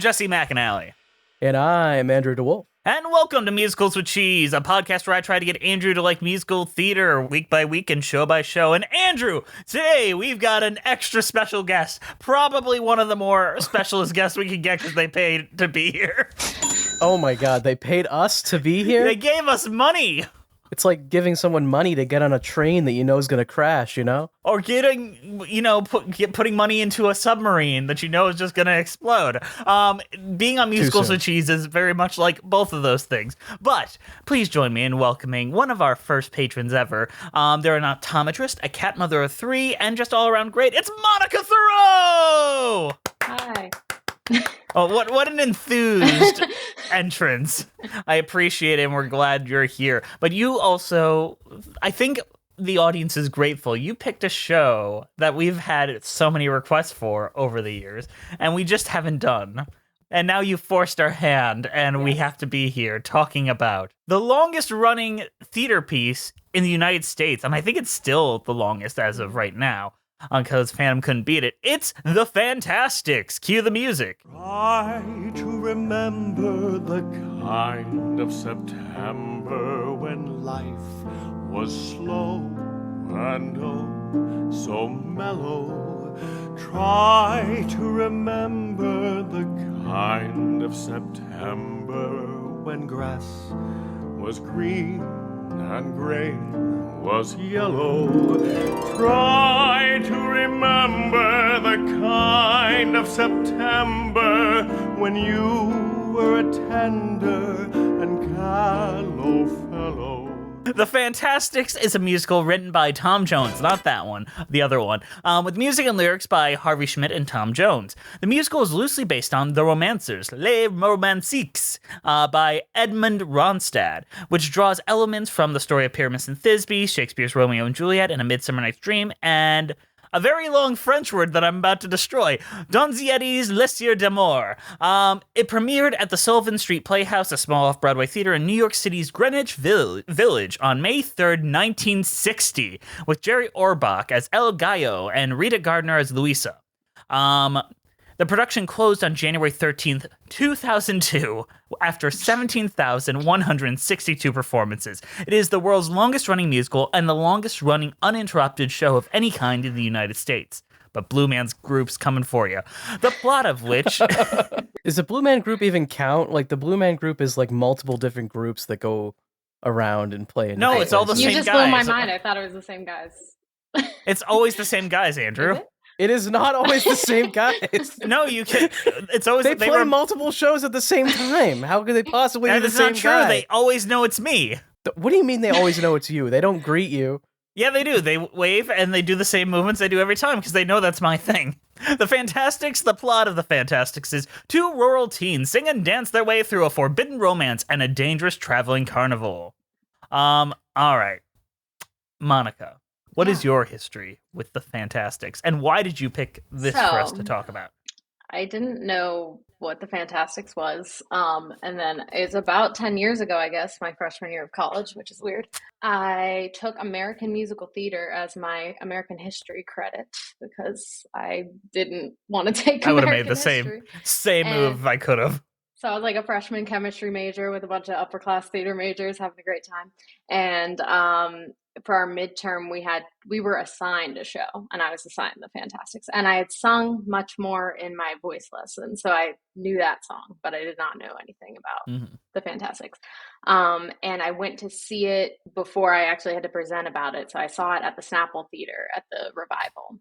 Jesse McAnally. And I'm Andrew DeWolf. And welcome to Musicals with Cheese, a podcast where I try to get Andrew to like musical theater week by week and show by show. And Andrew, today we've got an extra special guest, probably one of the more specialist guests we could get because they paid to be here. Oh my god, they paid us to be here? They gave us money! It's like giving someone money to get on a train that you know is going to crash, you know? Or getting, putting money into a submarine that you know is just going to explode. Being on Musicals with Cheese is very much like both of those things. But please join me in welcoming one of our first patrons ever. They're an optometrist, a cat mother of 3, and just all around great. It's Monica Theroux! Hi. Oh, what an enthused entrance. I appreciate it, and we're glad you're here. But you also, I think the audience is grateful. You picked a show that we've had so many requests for over the years, and we just haven't done. And now you forced our hand, and we have to be here talking about the longest-running theater piece in the United States. And I think it's still the longest as of right now. Because Phantom couldn't beat it. It's the Fantasticks. Cue the music. Try to remember the kind of September when life was slow and oh, so mellow. Try to remember the kind of September when grass was green and grain was yellow. Try to remember the kind of September when you were a tender and callow fellow. The Fantasticks is a musical written by Tom Jones, not that one, the other one, with music and lyrics by Harvey Schmidt and Tom Jones. The musical is loosely based on The Romancers, Les Romantiques, by Edmund Ronstadt, which draws elements from the story of Pyramus and Thisbe, Shakespeare's Romeo and Juliet, and A Midsummer Night's Dream, and a very long French word that I'm about to destroy, Donzietti's Les Sieurs d'Amour. It premiered at the Sullivan Street Playhouse, a small off-Broadway theater in New York City's Greenwich Village on May 3rd, 1960, with Jerry Orbach as El Gallo and Rita Gardner as Luisa. The production closed on January 13th, 2002, after 17,162 performances. It is the world's longest-running musical and the longest-running uninterrupted show of any kind in the United States. But Blue Man's Group's coming for you. The plot of which... Is the Blue Man Group even count? Like, the Blue Man Group is like multiple different groups that go around and play. No, it's all the same guys. You just blew my mind. I thought it was the same guys. It's always the same guys, Andrew. It is not always the same guys. No, you can. It's always they play multiple shows at the same time. How could they possibly be the same guy? That's not true. They always know it's me. What do you mean they always know it's you? They don't greet you. Yeah, they do. They wave and they do the same movements they do every time because they know that's my thing. The Fantasticks, the plot of the Fantasticks is 2 rural teens sing and dance their way through a forbidden romance and a dangerous traveling carnival. All right. Monica. What is your history with the Fantasticks, and why did you pick this for us to talk about? I didn't know what the Fantasticks was, and then it's about 10 years ago, I guess, my freshman year of college, which is weird. I took American Musical Theater as my American History credit because I didn't want to take American I would have made the same move if I could have. So I was like a freshman chemistry major with a bunch of upper class theater majors having a great time. And for our midterm, we were assigned a show, and I was assigned the Fantasticks. And I had sung much more in my voice lesson, so I knew that song, but I did not know anything about the Fantasticks. And I went to see it before I actually had to present about it. So I saw it at the Snapple Theater at the revival.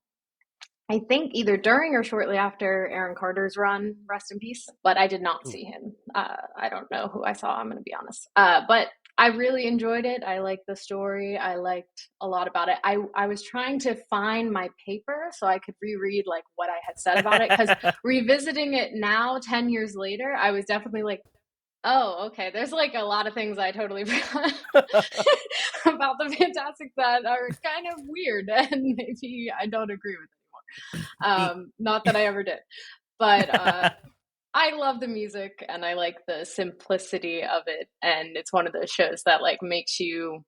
I think either during or shortly after Aaron Carter's run, rest in peace, but I did not see him. I don't know who I saw, I'm going to be honest. But I really enjoyed it. I liked the story. I liked a lot about it. I was trying to find my paper so I could reread like what I had said about it, because revisiting it now, 10 years later, I was definitely like, oh, okay, there's like a lot of things I totally forgot about the Fantastic that are kind of weird and maybe I don't agree with anymore. Not that I ever did, but I love the music and I like the simplicity of it, and it's one of those shows that like makes you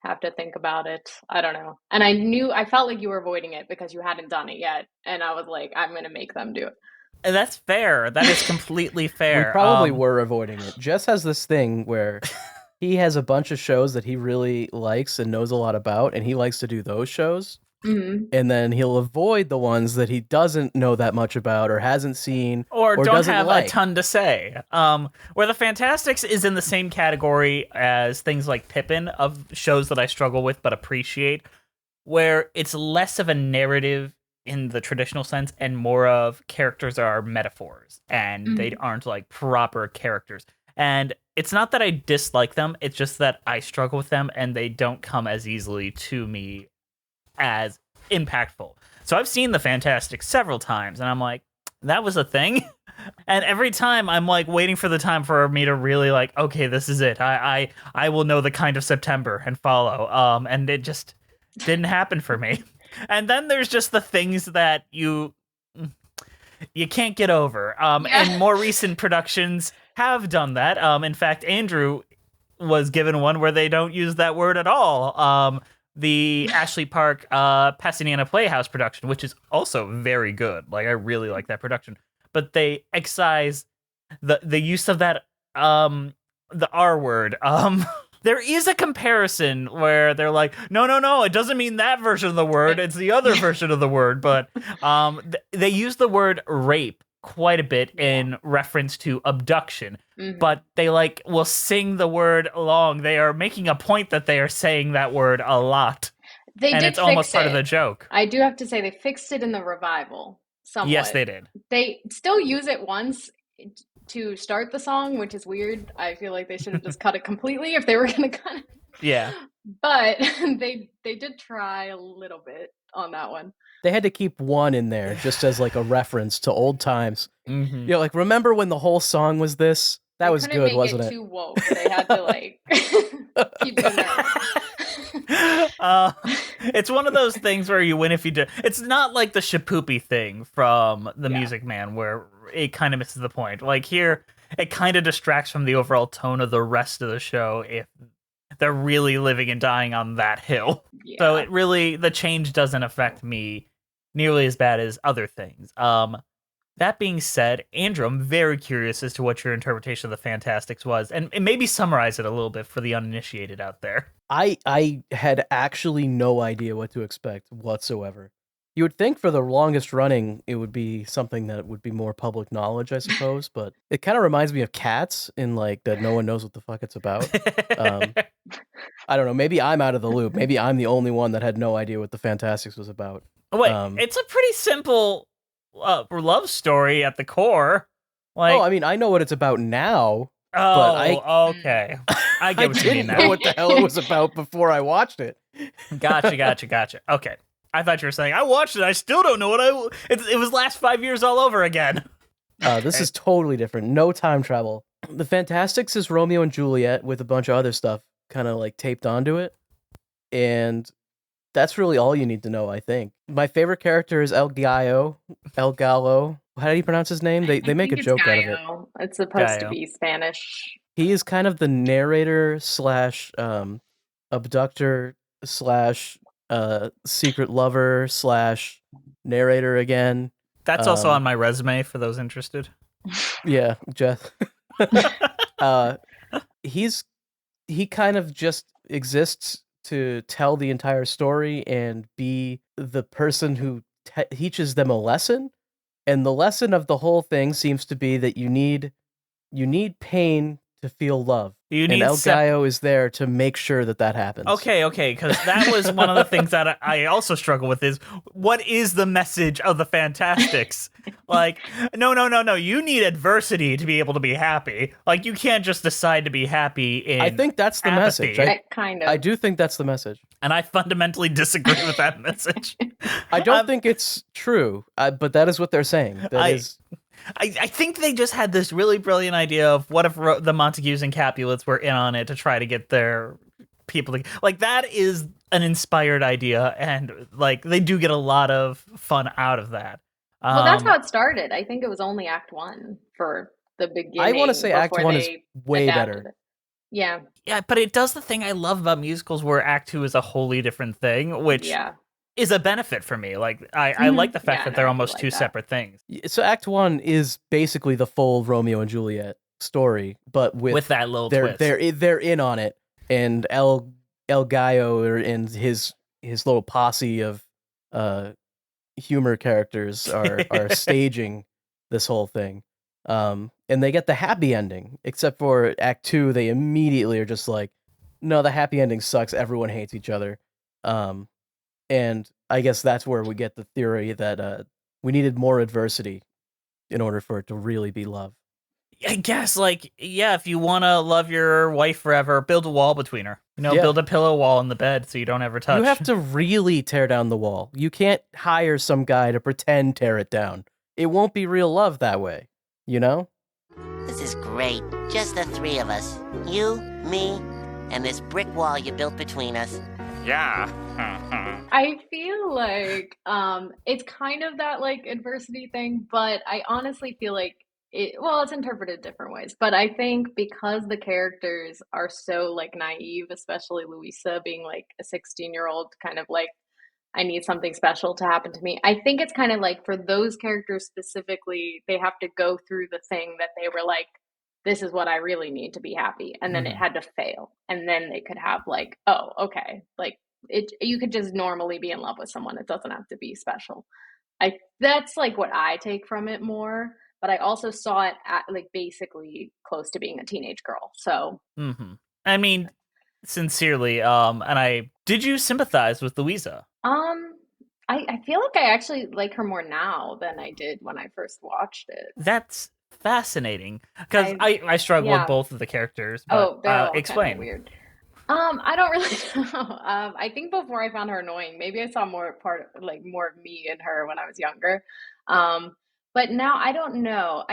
have to think about it. I don't know. And I felt like you were avoiding it because you hadn't done it yet, and I was like, I'm gonna make them do it. That's fair. That is completely fair. We probably were avoiding it. Jess has this thing where he has a bunch of shows that he really likes and knows a lot about, and he likes to do those shows. Mm-hmm. And then he'll avoid the ones that he doesn't know that much about or hasn't seen or don't doesn't have like. a ton to say. Where the Fantasticks is in the same category as things like Pippin, of shows that I struggle with but appreciate, where it's less of a narrative in the traditional sense and more of characters are metaphors and they aren't like proper characters. And it's not that I dislike them, it's just that I struggle with them and they don't come as easily to me as impactful. So I've seen the Fantasticks several times and I'm like, that was a thing. And every time I'm like waiting for the time for me to really like, okay, this is it. I will know the kind of September and follow. And it just didn't happen for me. And then there's just the things that you can't get over. And more recent productions have done that. In fact, Andrew was given one where they don't use that word at all. The Ashley Park Pasadena Playhouse production, which is also very good. Like, I really like that production. But they excise the use of that the R word. There is a comparison where they're like, no, it doesn't mean that version of the word. It's the other version of the word. But they use the word rape quite a bit in reference to abduction. But they will sing the word along. They are making a point that they are saying that word a lot. And it's almost part of the joke. I do have to say they fixed it in the revival somewhat. Yes, they did. They still use it once to start the song, which is weird. I feel like they should have just cut it completely if they were going to cut it. Yeah. But they did try a little bit on that one. They had to keep one in there just as like a reference to old times. Mm-hmm. You know, like, remember when the whole song was this? That was good, wasn't it? Too woke. They had to keep doing that. It's one of those things where you win if you do. It's not like the Shapoopy thing from The Music Man where it kind of misses the point. Like here, it kind of distracts from the overall tone of the rest of the show if they're really living and dying on that hill. Yeah. So the change doesn't affect me nearly as bad as other things. That being said, Andrew, I'm very curious as to what your interpretation of the Fantasticks was, and maybe summarize it a little bit for the uninitiated out there. I had actually no idea what to expect whatsoever. You would think for the longest running, it would be something that would be more public knowledge, I suppose, but it kind of reminds me of Cats in that no one knows what the fuck it's about. I don't know, maybe I'm out of the loop. Maybe I'm the only one that had no idea what the Fantasticks was about. Wait, it's a pretty simple love story at the core. I mean, I know what it's about now. Okay. I get what you mean now. I didn't know what the hell it was about before I watched it. Gotcha. Okay. I thought you were saying, I watched it, I still don't know it was last 5 years all over again. This is totally different. No time travel. The Fantasticks is Romeo and Juliet with a bunch of other stuff kind of taped onto it. And that's really all you need to know, I think. My favorite character is El Gallo. El Gallo. How do you pronounce his name? They make a joke out of it. It's supposed to be Spanish. He is kind of the narrator / abductor / secret lover / narrator again. That's also on my resume for those interested. Yeah, Jeff. He kind of just exists to tell the entire story and be the person who teaches them a lesson. And the lesson of the whole thing seems to be that you need pain to feel love. And El Gallo is there to make sure that happens. Okay, because that was one of the things that I also struggle with is, what is the message of the Fantasticks? No, you need adversity to be able to be happy. You can't just decide to be happy in I think that's the apathy. message. Kind of. I do think that's the message. And I fundamentally disagree with that message. I don't think it's true, but that is what they're saying. I think they just had this really brilliant idea of what if the Montagues and Capulets were in on it to try to get their people to... that is an inspired idea, and they do get a lot of fun out of that. Well, that's how it started. I think it was only Act 1 for the beginning. I want to say Act 1 is way better. Yeah. Yeah, but it does the thing I love about musicals where Act 2 is a wholly different thing, which is a benefit for me. Like I like the fact Yeah, that no, they're I do almost like two that. separate things So Act 1 is basically the full Romeo and Juliet story, but with that little they're twist. they're in on it, and El Gallo and his little posse of humor characters are staging this whole thing. And they get the happy ending, except for Act 2, they immediately are just like, no, the happy ending sucks. Everyone hates each other. And I guess that's where we get the theory that we needed more adversity in order for it to really be love. I guess, like, yeah, if you want to love your wife forever, build a wall between her. Yeah. Build a pillow wall in the bed so you don't ever touch. You have to really tear down the wall. You can't hire some guy to pretend tear it down. It won't be real love that way, you know? This is great. Just the three of us. You, me, and this brick wall you built between us. Yeah. I feel like it's kind of that like adversity thing, but I honestly feel like it's interpreted different ways. But I think because the characters are so like naive, especially Louisa being like a 16-year-old kind of like, I need something special to happen to me. I think it's kind of like for those characters specifically, they have to go through the thing that they were like, this is what I really need to be happy. And then it had to fail. And then they could have like, oh, okay. Like you could just normally be in love with someone. It doesn't have to be special. That's like what I take from it more. But I also saw it at like basically close to being a teenage girl. So I mean, sincerely, did you sympathize with Louisa? I feel like I actually like her more now than I did when I first watched it. That's fascinating because I struggle with both of the characters. But, they're all explain. Kind of weird. I don't really know. I think before I found her annoying, maybe I saw more of me in her when I was younger. But now I don't know.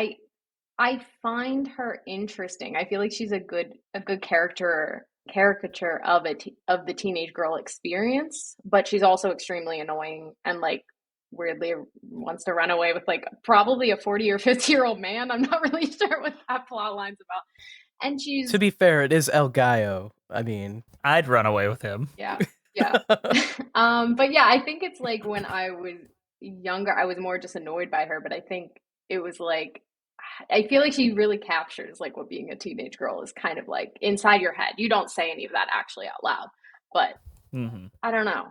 I find her interesting. I feel like she's a good caricature of of the teenage girl experience, but she's also extremely annoying and like weirdly wants to run away with like probably a 40 or 50-year-old man. I'm not really sure what that plot line's about. And she's, to be fair, it is El Gallo. I mean, I'd run away with him. Yeah. But yeah, I think it's like when I was younger, I was more just annoyed by her, but I think it was like, I feel like she really captures like what being a teenage girl is kind of like inside your head. You don't say any of that actually out loud, but I don't know.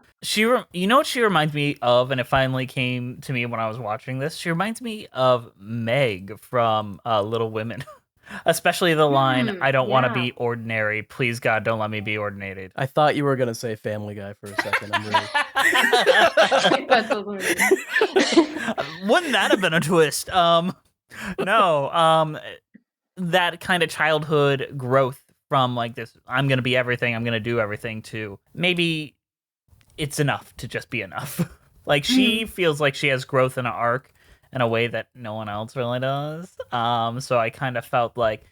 You know what she reminds me of, and it finally came to me when I was watching this? She reminds me of Meg from Little Women. Especially the line, I don't want to be ordinary. Please, God, don't let me be ordinated. I thought you were going to say Family Guy for a second. I'm really... Wouldn't that have been a twist? No. That kind of childhood growth from like this, I'm going to be everything, I'm going to do everything, to maybe it's enough to just be enough. Like she feels like she has growth in an arc in a way that no one else really does. So I kind of felt like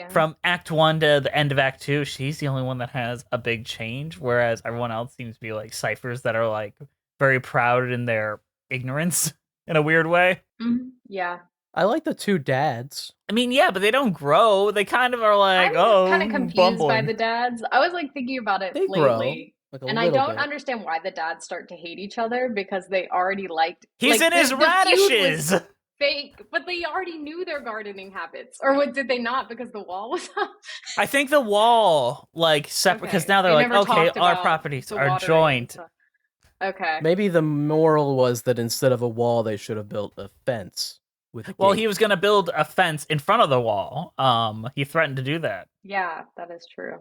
from Act 1 to the end of Act 2, she's the only one that has a big change, whereas everyone else seems to be like ciphers that are like very proud in their ignorance in a weird way. Yeah. I like the two dads. I mean, yeah, but they don't grow. They kind of are like, I'm kind of confused by the dads. I was like thinking about it lately. Grow, like and I don't understand why the dads start to hate each other, because they already liked. He's like, in his radishes. Fake, but they already knew their gardening habits, or did they not? Because the wall was up. I think the wall like separate because now they're like, okay, our properties are joint. Okay. Maybe the moral was that instead of a wall, they should have built a fence. Well, he was going to build a fence in front of the wall. He threatened to do that. Yeah, that is true.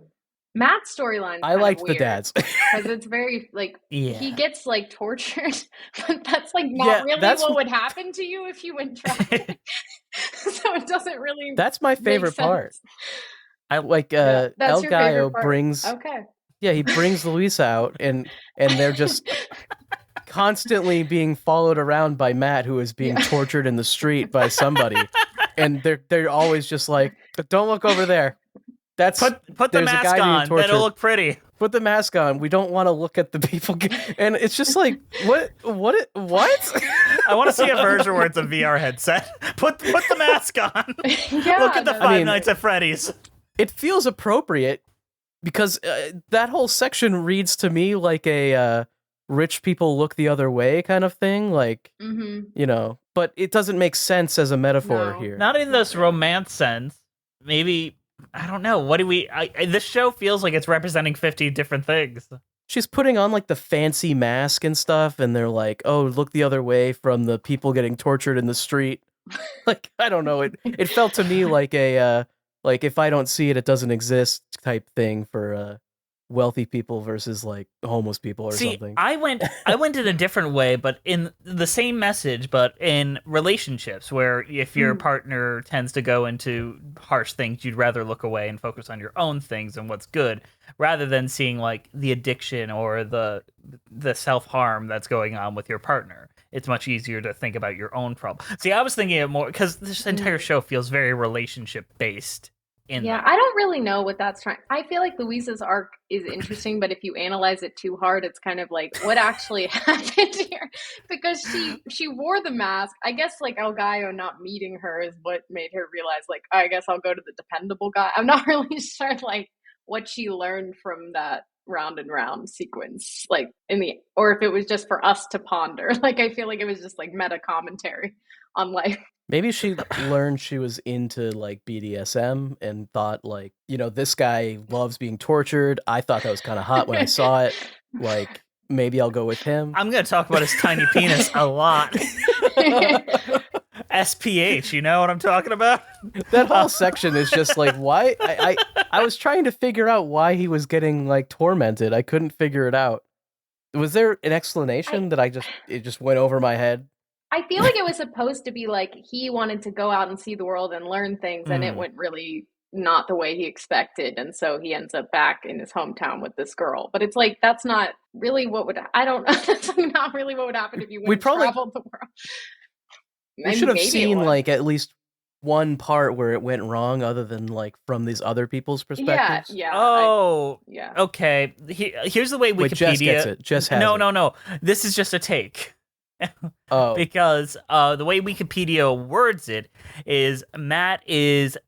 Matt's storyline. I liked the dads because it's very like he gets like tortured, but that's like not really what would happen to you if you went trafficking. So it doesn't really. That's my favorite part. I like El Gallo brings. Okay. Yeah, he brings Louisa out, and they're just constantly being followed around by Matt, who is being tortured in the street by somebody, and they're always just like, "Don't look over there." That's put the mask on. That'll look pretty. Put the mask on. We don't want to look at the people, and it's just like, what? I want to see a version where it's a VR headset. Put the mask on. Look at the Five Nights at Freddy's. It feels appropriate because that whole section reads to me like a rich people look the other way kind of thing, like, but it doesn't make sense as a metaphor here. Not in this romance sense. Maybe, I don't know. What do we... this show feels like it's representing 50 different things. She's putting on, like, the fancy mask and stuff, and they're like, oh, look the other way from the people getting tortured in the street. Like, I don't know. It felt to me like a, like, if I don't see it, it doesn't exist type thing for wealthy people versus, like, homeless people or something. I went in a different way, but in the same message, but in relationships, where if your partner tends to go into harsh things, you'd rather look away and focus on your own things and what's good, rather than seeing, like, the addiction or the self-harm that's going on with your partner. It's much easier to think about your own problem. See, I was thinking it more, because this entire show feels very relationship-based. I don't really know what that's trying. I feel like Louisa's arc is interesting, but if you analyze it too hard, it's kind of like, what actually happened here? Because she wore the mask. I guess, like, El Gallo not meeting her is what made her realize, like, I guess I'll go to the dependable guy. I'm not really sure, like, what she learned from that round and round sequence, like, or if it was just for us to ponder. Like, I feel like it was just, like, meta commentary on life. Maybe she learned she was into, like, BDSM and thought, like, this guy loves being tortured. I thought that was kind of hot when I saw it. Like, maybe I'll go with him. I'm going to talk about his tiny penis a lot. SPH, you know what I'm talking about? That whole section is just like, why? I was trying to figure out why he was getting, like, tormented. I couldn't figure it out. Was there an explanation that it just went over my head? I feel like it was supposed to be like he wanted to go out and see the world and learn things, and it went really not the way he expected, and so he ends up back in his hometown with this girl. But it's like, that's not really what would... I don't know. That's not really what would happen if you went and traveled the world. We should have seen, like, at least one part where it went wrong, other than, like, from these other people's perspectives. Yeah. Okay. Here's the way Wikipedia... Wait, Jess gets it. Jess has it. No. This is just a take. Because the way Wikipedia words it is Matt is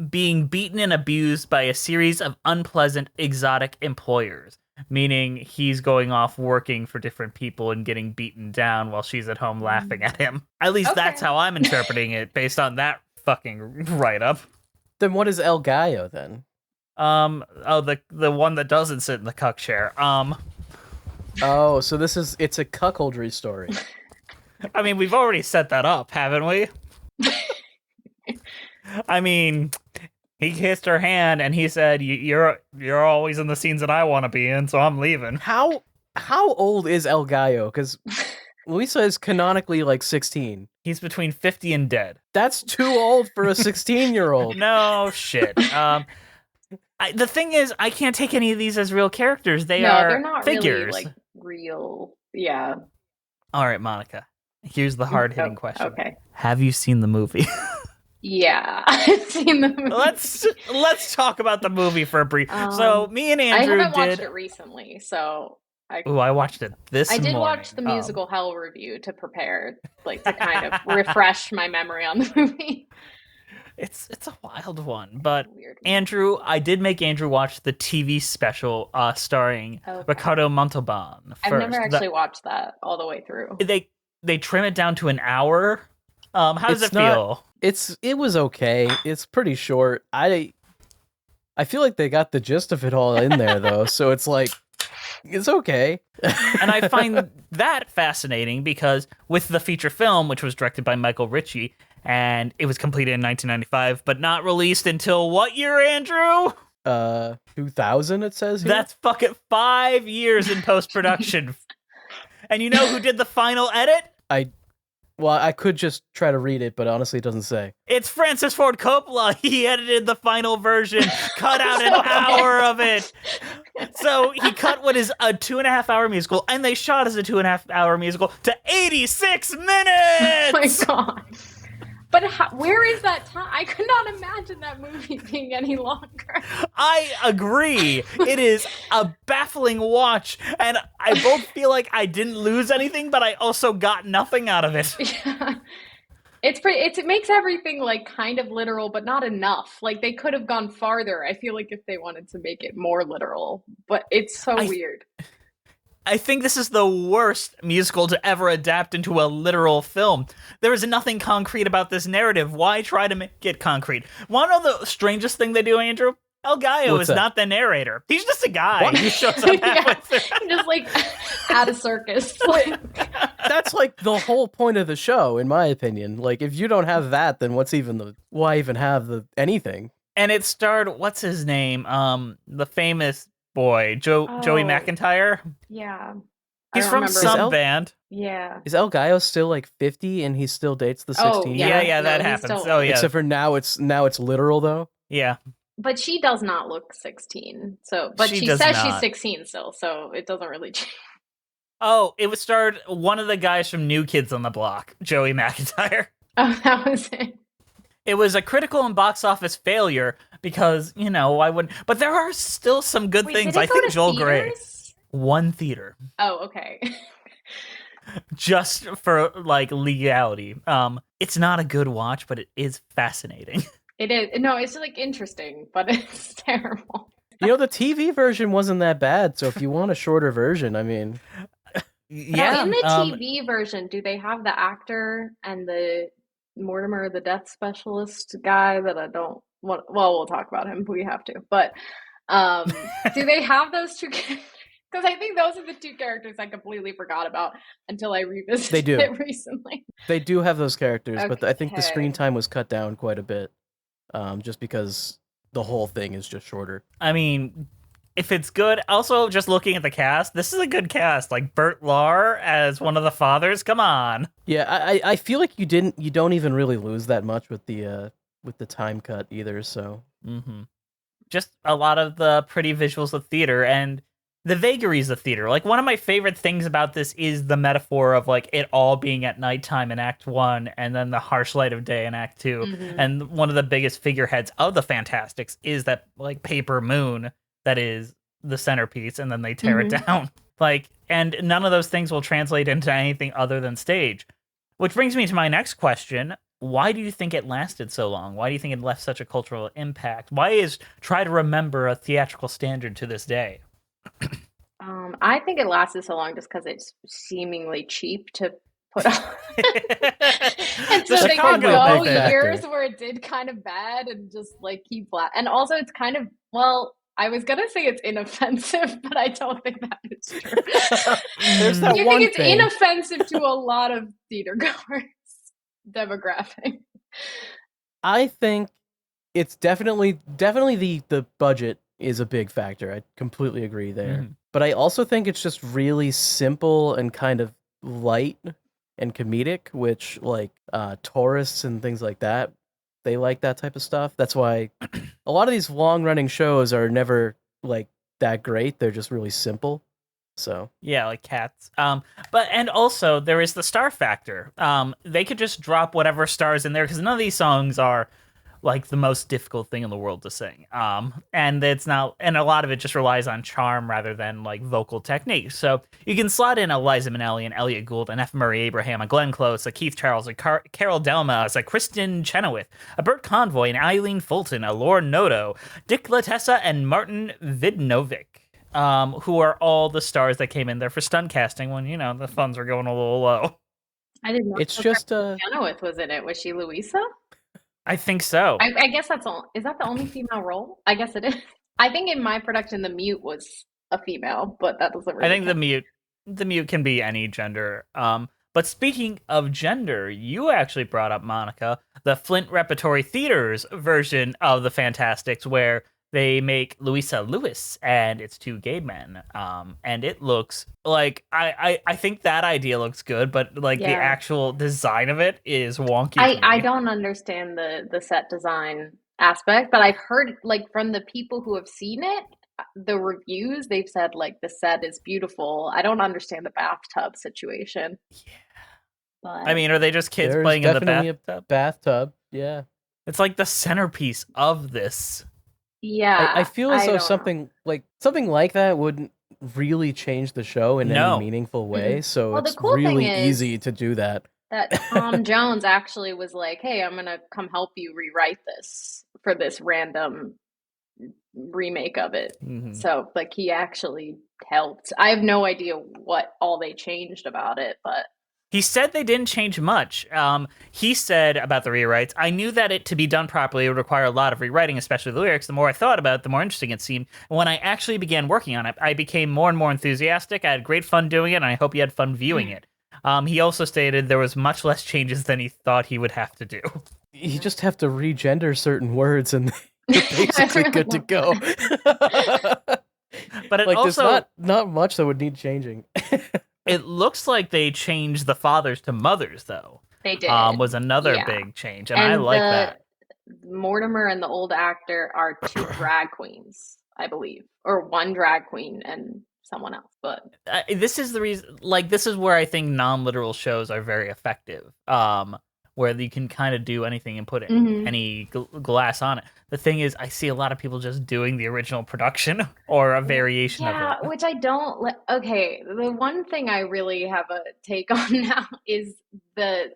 being beaten and abused by a series of unpleasant exotic employers, meaning he's going off working for different people and getting beaten down while she's at home laughing at him. At least that's how I'm interpreting it based on that fucking write-up. Then what is El Gallo then? The one that doesn't sit in the cuck chair. Oh, so it's a cuckoldry story. I mean, we've already set that up, haven't we? I mean, he kissed her hand and he said, "You're always in the scenes that I want to be in, so I'm leaving." How old is El Gallo? Because Luisa is canonically, like, 16. He's between 50 and dead. That's too old for a 16-year-old. No shit. The thing is, I can't take any of these as real characters. They're not figures. Really, like, real. Yeah. All right, Monica. Here's the hard-hitting question. Okay. Have you seen the movie? Yeah, I've seen the movie. Let's talk about the movie for a brief. So me and Andrew I haven't watched it recently, so I watched it this morning. I did watch the musical Hell review to prepare, like, to kind of refresh my memory on the movie. It's a wild one, but Andrew, I did make Andrew watch the TV special starring Ricardo Montalban first. I've never actually watched that all the way through. They trim it down to an hour. How does it feel? It was okay. It's pretty short. I feel like they got the gist of it all in there though, so it's like, it's okay. And I find that fascinating because with the feature film, which was directed by Michael Ritchie, and it was completed in 1995, but not released until what year, Andrew? 2000, it says here. That's fucking 5 years in post-production. And you know who did the final edit? I could just try to read it, but honestly, it doesn't say. It's Francis Ford Coppola. He edited the final version, cut out an hour of it. So he cut what is a 2.5-hour musical, and they shot as a 2.5-hour musical to 86 minutes! Oh my god. But where is that time? I could not imagine that movie being any longer. I agree. It is a baffling watch, and I both feel like I didn't lose anything, but I also got nothing out of it. Yeah. It makes everything, like, kind of literal, but not enough. Like, they could have gone farther, I feel like, if they wanted to make it more literal. But it's so weird. I think this is the worst musical to ever adapt into a literal film. There is nothing concrete about this narrative. Why try to make it concrete? Want to know the strangest thing they do, Andrew? El Gallo What's is that? not the narrator. He's just a guy who shows up halfway through. Just like at a circus. That's like the whole point of the show, in my opinion. Like, if you don't have that, then why even have anything? And it starred, what's his name? The famous boy, Joey McIntyre. Yeah. He's I from remember. some band. Yeah. Is El Gallo still like 50 and he still dates the 16? Yeah, that he's happens. still- Oh, yeah. Except for now it's literal though. Yeah. But she does not look 16. But She she does says not. she's 16 still, so it doesn't really change. Oh, it was starred one of the guys from New Kids on the Block, Joey McIntyre. Oh, that was it. It was a critical and box office failure because, I wouldn't. But there are still some good Wait, things. did it I go think to Joel Grey. theaters? One theater. Oh, okay. Just for, legality. It's not a good watch, but it is fascinating. It is. No, it's like interesting, but it's terrible. The TV version wasn't that bad, so if you want a shorter version, I mean... Now, in the TV version, do they have the actor and the Mortimer, the death specialist guy that I don't want? Well, we'll talk about him if we have to. But do they have those two characters? Because I think those are the two characters I completely forgot about until I revisited it recently. They do have those characters, but I think the screen Okay. time was cut down quite a bit, just because the whole thing is just shorter. I mean, if it's good, also just looking at the cast, this is a good cast. Like Burt Lahr as one of the fathers. Come on. Yeah, I feel like you don't even really lose that much with the time cut either. So Just a lot of the pretty visuals of theater and the vagaries of theater. Like, one of my favorite things about this is the metaphor of it all being at nighttime in Act 1 and then the harsh light of day in Act 2. Mm-hmm. And one of the biggest figureheads of the Fantasticks is that paper moon that is the centerpiece, and then they tear it down. And none of those things will translate into anything other than stage. Which brings me to my next question. Why do you think it lasted so long? Why do you think it left such a cultural impact? Why is Try to Remember a theatrical standard to this day? I think it lasted so long just because it's seemingly cheap to put on. And so they could go years where it did kind of bad and just keep flat. And also it's kind of, I was gonna say it's inoffensive, but I don't think that is true. There's that You one think it's thing. inoffensive to a lot of theater goers demographic. I think it's definitely the budget is a big factor. I completely agree there. But I also think it's just really simple and kind of light and comedic, which tourists and things like that, they like that type of stuff. That's why a lot of these long running shows are never that great. They're just really simple. So yeah, like Cats. And also there is the star factor. They could just drop whatever stars in there because none of these songs are the most difficult thing in the world to sing. And it's not, and a lot of it just relies on charm rather than vocal technique. So you can slot in a Liza Minnelli and Elliot Gould, an F. Murray Abraham, a Glenn Close, a Keith Charles, a Carol Delmas, a Kristen Chenoweth, a Burt Convoy, an Eileen Fulton, a Lauren Noto, Dick Latessa, and Martin Vidnovic. Who are all the stars that came in there for stunt casting when, the funds were going a little low. I didn't know. it's just Chenoweth was in it. Was she Louisa? I think so. I guess that's all. Is that the only female role? I guess it is. I think in my production, the mute was a female, but that doesn't really I think count. the mute can be any gender. But speaking of gender, you actually brought up, Monica, the Flint Repertory Theater's version of the Fantasticks, where they make Louisa Lewis and it's two gay men. And it looks I think that idea looks good, but the actual design of it is wonky. I don't understand the set design aspect, but I've heard from the people who have seen it, the reviews, they've said the set is beautiful. I don't understand the bathtub situation. Yeah. But I mean, are they just kids there's playing in the definitely bathtub? a bathtub. Yeah. It's the centerpiece of this. yeah, I feel as though don't something like that wouldn't really change the show in any meaningful way. So Well, the it's cool thing really is easy to do that. that Tom Jones actually was hey, I'm gonna come help you rewrite this for this random remake of it. Mhm. So like he actually helped. I have no idea what all they changed about it, but He said they didn't change much. He said about the rewrites, I knew that it to be done properly it would require a lot of rewriting, especially the lyrics. The more I thought about it, the more interesting it seemed. And when I actually began working on it, I became more and more enthusiastic. I had great fun doing it, and I hope you had fun viewing it. He also stated there was much less changes than he thought he would have to do. You just have to regender certain words and you're basically good to go. But it like also there's not much that would need changing. it looks like they changed the fathers to mothers, though. they did. Was another big change, and I like that. Mortimer and the old actor are 2 drag queens, I believe, or 1 drag queen and someone else. But This is the reason. Like, this is where I think non-literal shows are very effective. Where you can kind of do anything and put any glass on it. The thing is, I see a lot of people just doing the original production or a variation of it. yeah, which I don't. Okay, the one thing I really have a take on now is the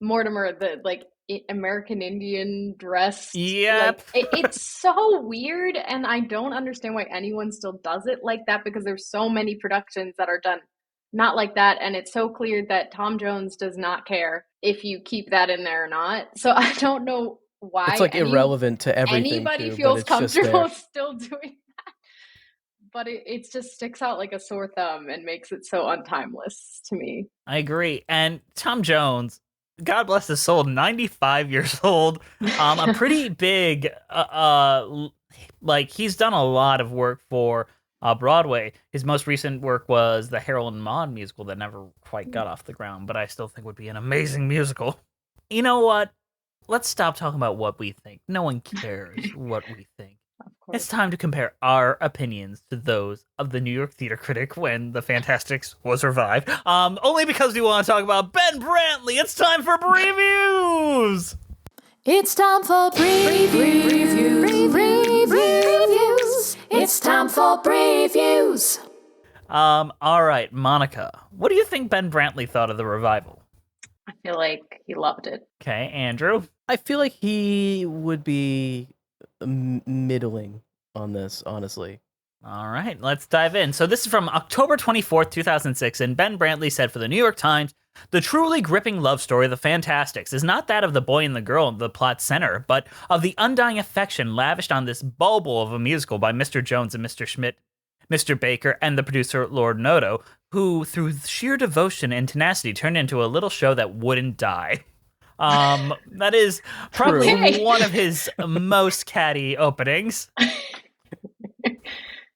Mortimer, the like American Indian dress. Yep. It's so weird, and I don't understand why anyone still does it like that, because there's so many productions that are done not like that, and it's so clear that Tom Jones does not care if you keep that in there or not. So I don't know why It's like irrelevant to everything. anybody too, feels but it's just comfortable there. still doing that. But it just sticks out like a sore thumb and makes it so untimeless to me. I agree. And Tom Jones, God bless his soul, 95 years old. A pretty big, like he's done a lot of work for Broadway. His most recent work was the Harold and Maude musical that never quite got off the ground, but I still think would be an amazing musical. You know what? Let's stop talking about what we think. No one cares what we think. Of course. It's time to compare our opinions to those of the New York Theater Critic when the Fantasticks was revived. Only because we want to talk about Ben Brantley. It's time for previews. It's time for previews. It's time for previews. All right, Monica, what do you think Ben Brantley thought of the revival? I feel like he loved it. Okay, Andrew. I feel like he would be middling on this, honestly. All right, let's dive in. So this is from October 24th, 2006, and Ben Brantley said for the New York Times, the truly gripping love story of the Fantasticks is not that of the boy and the girl in the plot's center, but of the undying affection lavished on this bauble of a musical by Mr. Jones and Mr. Schmidt, Mr. Baker, and the producer Lord Noto, who, through sheer devotion and tenacity, turned into a little show that wouldn't die. That is probably one of his most catty openings.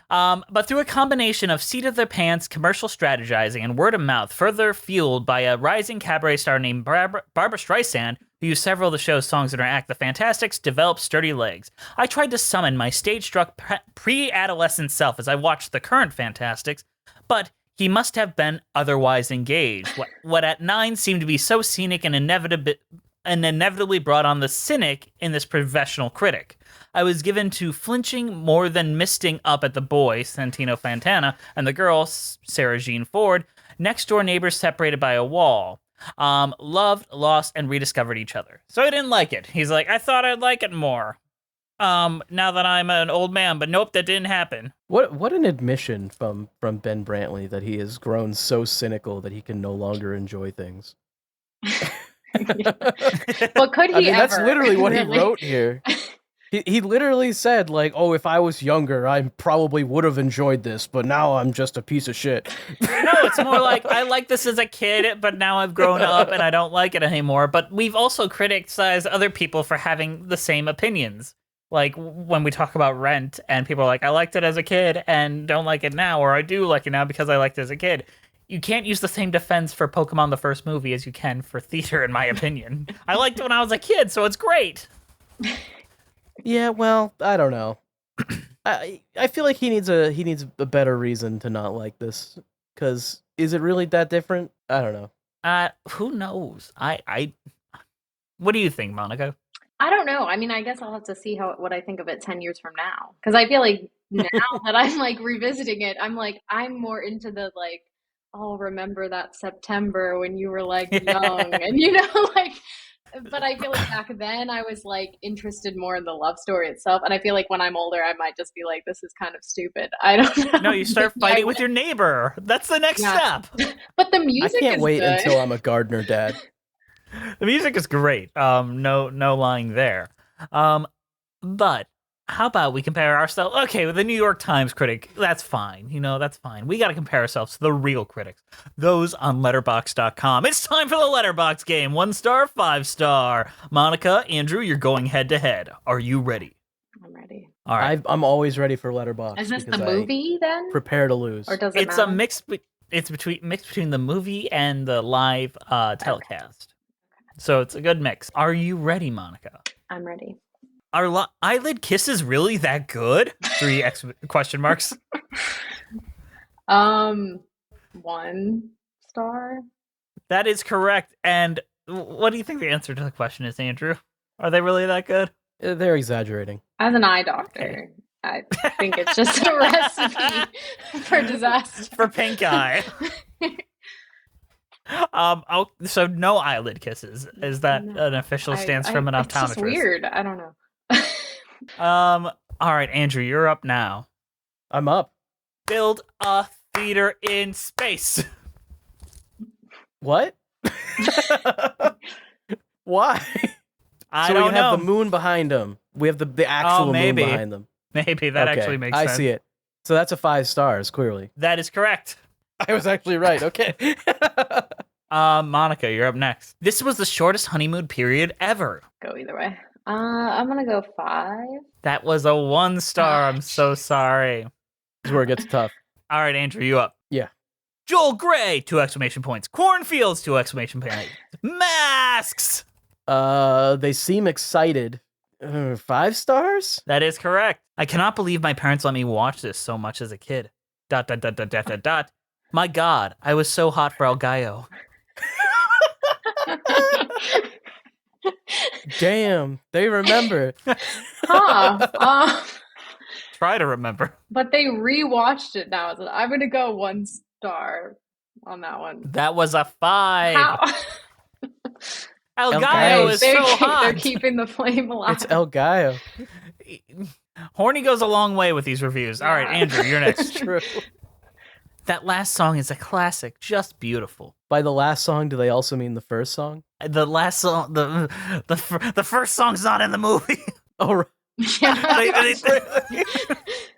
But through a combination of seat of their pants, commercial strategizing, and word of mouth, further fueled by a rising cabaret star named Barbara Streisand, who used several of the show's songs in her act, the Fantasticks developed sturdy legs. I tried to summon my stage-struck pre-adolescent self as I watched the current Fantasticks, but he must have been otherwise engaged. What at 9 seemed to be so scenic and inevitably brought on the cynic in this professional critic. I was given to flinching more than misting up at the boy, Santino Fontana, and the girl, Sarah Jean Ford, next-door neighbors separated by a wall. Loved, lost, and rediscovered each other. So I didn't like it. He's like, I thought I'd like it more. Now that I'm an old man, but nope, that didn't happen. What an admission from Ben Brantley that he has grown so cynical that he can no longer enjoy things. Well, could he I mean, ever? that's literally what Really? he wrote here. He literally said, like, oh, if I was younger, I probably would have enjoyed this, but now I'm just a piece of shit. No, it's more like, I liked this as a kid, but now I've grown up and I don't like it anymore. But we've also criticized other people for having the same opinions. Like, when we talk about Rent, and people are like, I liked it as a kid and don't like it now, or I do like it now because I liked it as a kid. You can't use the same defense for Pokemon the first movie as you can for theater, in my opinion. I liked it when I was a kid, so it's great. Yeah, well, I don't know. I feel like he needs a better reason to not like this. Because is it really that different? I don't know. Who knows? What do you think, Monica? I don't know. I mean, I guess I'll have to see what I think of it 10 years from now. Because I feel like now that I'm like revisiting it, I'm more into the like, oh, remember that September when you were like young and like but I feel like back then I was like interested more in the love story itself, and I feel like when I'm older, I might just be like, "This is kind of stupid." I don't know. No, you start fighting with your neighbor. That's the next step. But the I music can't is wait good. until I'm a gardener dad. The music is great. No lying there. But how about we compare ourselves? Okay, with the New York Times critic, that's fine. That's fine. We got to compare ourselves to the real critics, those on Letterboxd.com. It's time for the Letterboxd game. 1 star, 5 star. Monica, Andrew, you're going head to head. Are you ready? I'm ready. All right. I'm always ready for Letterboxd. Is this the because movie then? Prepare to lose. Or does it It's matter? a mix. It's mixed between the movie and the live telecast. So it's a good mix. Are you ready, Monica? I'm ready. Are eyelid kisses really that good? 3 question marks. 1 star. That is correct. And what do you think the answer to the question is, Andrew? Are they really that good? They're exaggerating. As an eye doctor, I think it's just a recipe for disaster. For pink eye. So no eyelid kisses. Is that an official stance from an optometrist? It's just weird. I don't know. All right, Andrew, you're up now. I'm up. Build a theater in space. What? Why? I so don't we have know. the moon behind them. We have the actual moon maybe. behind them. Maybe that Okay, actually makes I sense. see it. So that's a 5 stars, clearly. That is correct. I was actually right. Okay. Monica, you're up next. This was the shortest honeymoon period ever. Go either way. I'm gonna go 5. That was a 1 star. I'm so sorry. This is where it gets tough. All right, Andrew, you up? Yeah. Joel Gray, 2 exclamation points. Cornfields, 2 exclamation points. Masks. They seem excited. 5 stars? That is correct. I cannot believe my parents let me watch this so much as a kid. ... My God, I was so hot for El Gallo. Damn, they remember. Huh. Try to remember. But they rewatched it now. So I'm gonna go 1 star on that one. That was a 5. How? El El Gallo Gallo. is so hot. They're keeping the flame alive. It's El Gallo. Horny goes a long way with these reviews. All right, Yeah. Andrew, you're next. True. That last song is a classic, just beautiful. By the last song, do they also mean the first song? The last song, the first song's not in the movie. Oh, right. Yeah.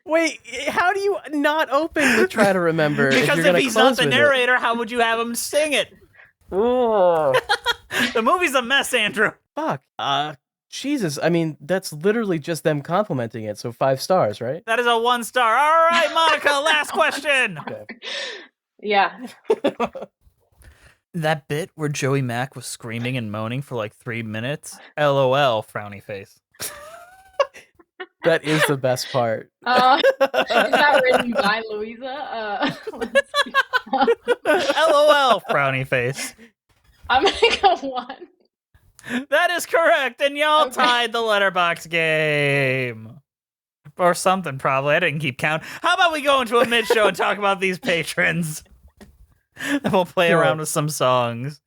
Wait, how do you not open with Try to Remember? Because you're if gonna he's not close the with it? narrator, how would you have him sing it? The movie's a mess, Andrew. Fuck. Jesus. I mean, that's literally just them complimenting it. So 5 stars, right? That is a 1 star. All right, Monica, last question. Okay. Yeah. That bit where Joey Mack was screaming and moaning for like 3 minutes. LOL, frowny face. That is the best part. Is that written by Louisa? Let's see. LOL, frowny face. I'm gonna go 1. That is correct, and y'all Okay. tied the letterbox game. Or something, probably. I didn't keep count. How about we go into a mid-show and talk about these patrons? Then we'll play Sure. around with some songs.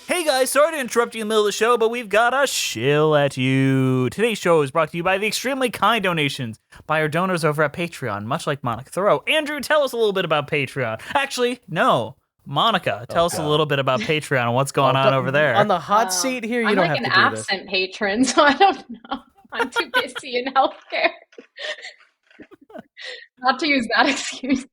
Hey guys, sorry to interrupt you in the middle of the show, but we've got a shill at you. Today's show is brought to you by the extremely kind donations by our donors over at Patreon, much like Monica Theroux. Andrew, tell us a little bit about Patreon. Actually, no. Monica, tell us a little bit about Patreon and what's going on over there. On the hot seat here, you I'm don't like have an to do this. absent patron, so I don't know. I'm too busy in healthcare. Not to use that excuse.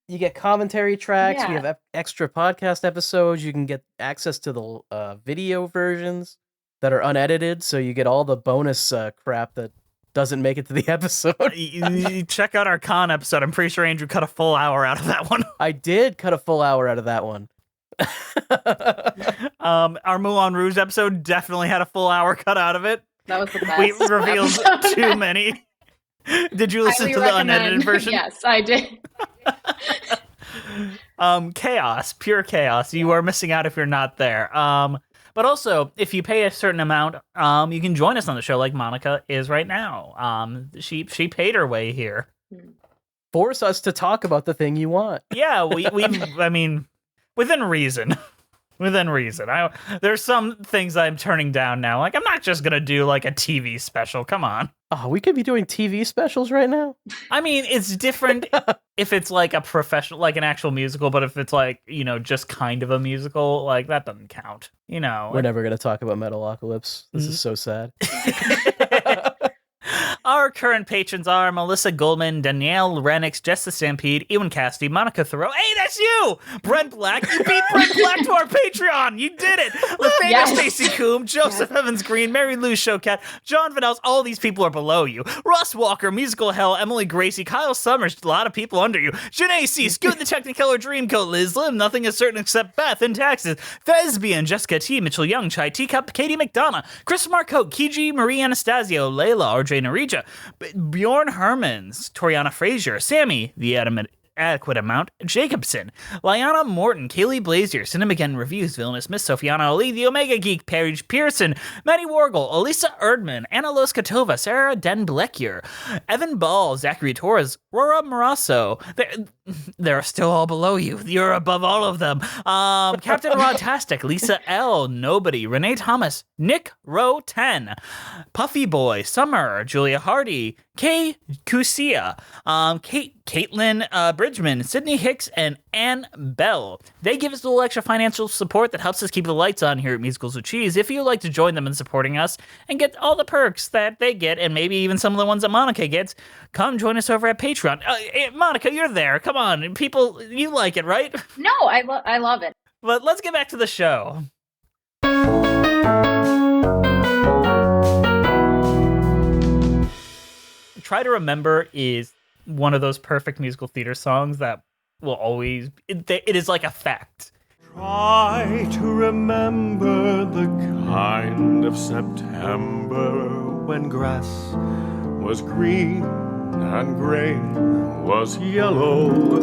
You get commentary tracks. We Yeah. have extra podcast episodes. You can get access to the video versions that are unedited, so you get all the bonus crap that doesn't make it to the episode. You check out our con episode. I'm pretty sure Andrew cut a full hour out of that one. I did cut a full hour out of that one. Our Moulin Rouge episode definitely had a full hour cut out of it. That was the best. We revealed episode. too many. Did you listen Highly to the unedited recommend. version? Yes, I did. Chaos, pure chaos. You are missing out if you're not there. But also, if you pay a certain amount, you can join us on the show like Monica is right now. She paid her way here. Force us to talk about the thing you want. Yeah, I mean, within reason. Within reason. There's some things I'm turning down now. Like, I'm not just going to do, like, a TV special. Come on. Oh, we could be doing TV specials right now? I mean, it's different if it's, like, a professional, like, an actual musical, but if it's, like, you know, just kind of a musical, like, that doesn't count. You know. We're never going to talk about Metalocalypse. This is so sad. Our current patrons are Melissa Goldman, Danielle Renix, Jess the Stampede, Ewan Cassidy, Monica Theroux. Hey, that's you! Brent Black. You beat Brent Black to our Patreon. You did it. Lefania Yes. Stacey Coombe, Joseph Evans Green, Mary Lou Showcat, John Vanels. All these people are below you. Ross Walker, Musical Hell, Emily Gracie, Kyle Summers. A lot of people under you. Janae C, Scoot the Technicolor Dreamcoat, Liz Lim, Nothing is Certain Except Beth in Taxes, Thesbian, Jessica T, Mitchell Young, Chai Teacup, Katie McDonough, Chris Marcote, Kiji, Marie Anastasio, Layla, RJ Narija, Bjorn Hermans, Toriana Frazier, Sammy, The Adequate Amount, Jacobson, Liana Morton, Kaylee Blazier, Cinemageddon Reviews, Villainous Miss, Sofiana Ali, The Omega Geek, Paige Pearson, Maddie Wargle, Elisa Erdman, Anna Loskatova, Sarah Den Blekier, Evan Ball, Zachary Torres, Rora Morasso. They're still all below you. You're above all of them. Captain Rodtastic, Lisa L, Nobody, Renee Thomas, Nick Rowe 10, Puffy Boy, Summer, Julia Hardy, Kay Kusia, Caitlin Bridgman, Sydney Hicks, and Ann Bell. They give us a little extra financial support that helps us keep the lights on here at Musicals with Cheese. If you'd like to join them in supporting us and get all the perks that they get, and maybe even some of the ones that Monica gets, come join us over at Patreon. Monica, you're there. Come on. People, you like it, right? No, I love it. But let's get back to the show. Try to Remember is one of those perfect musical theater songs that will always, it is like a fact. Try to remember the kind of September when grass was green and grain was yellow.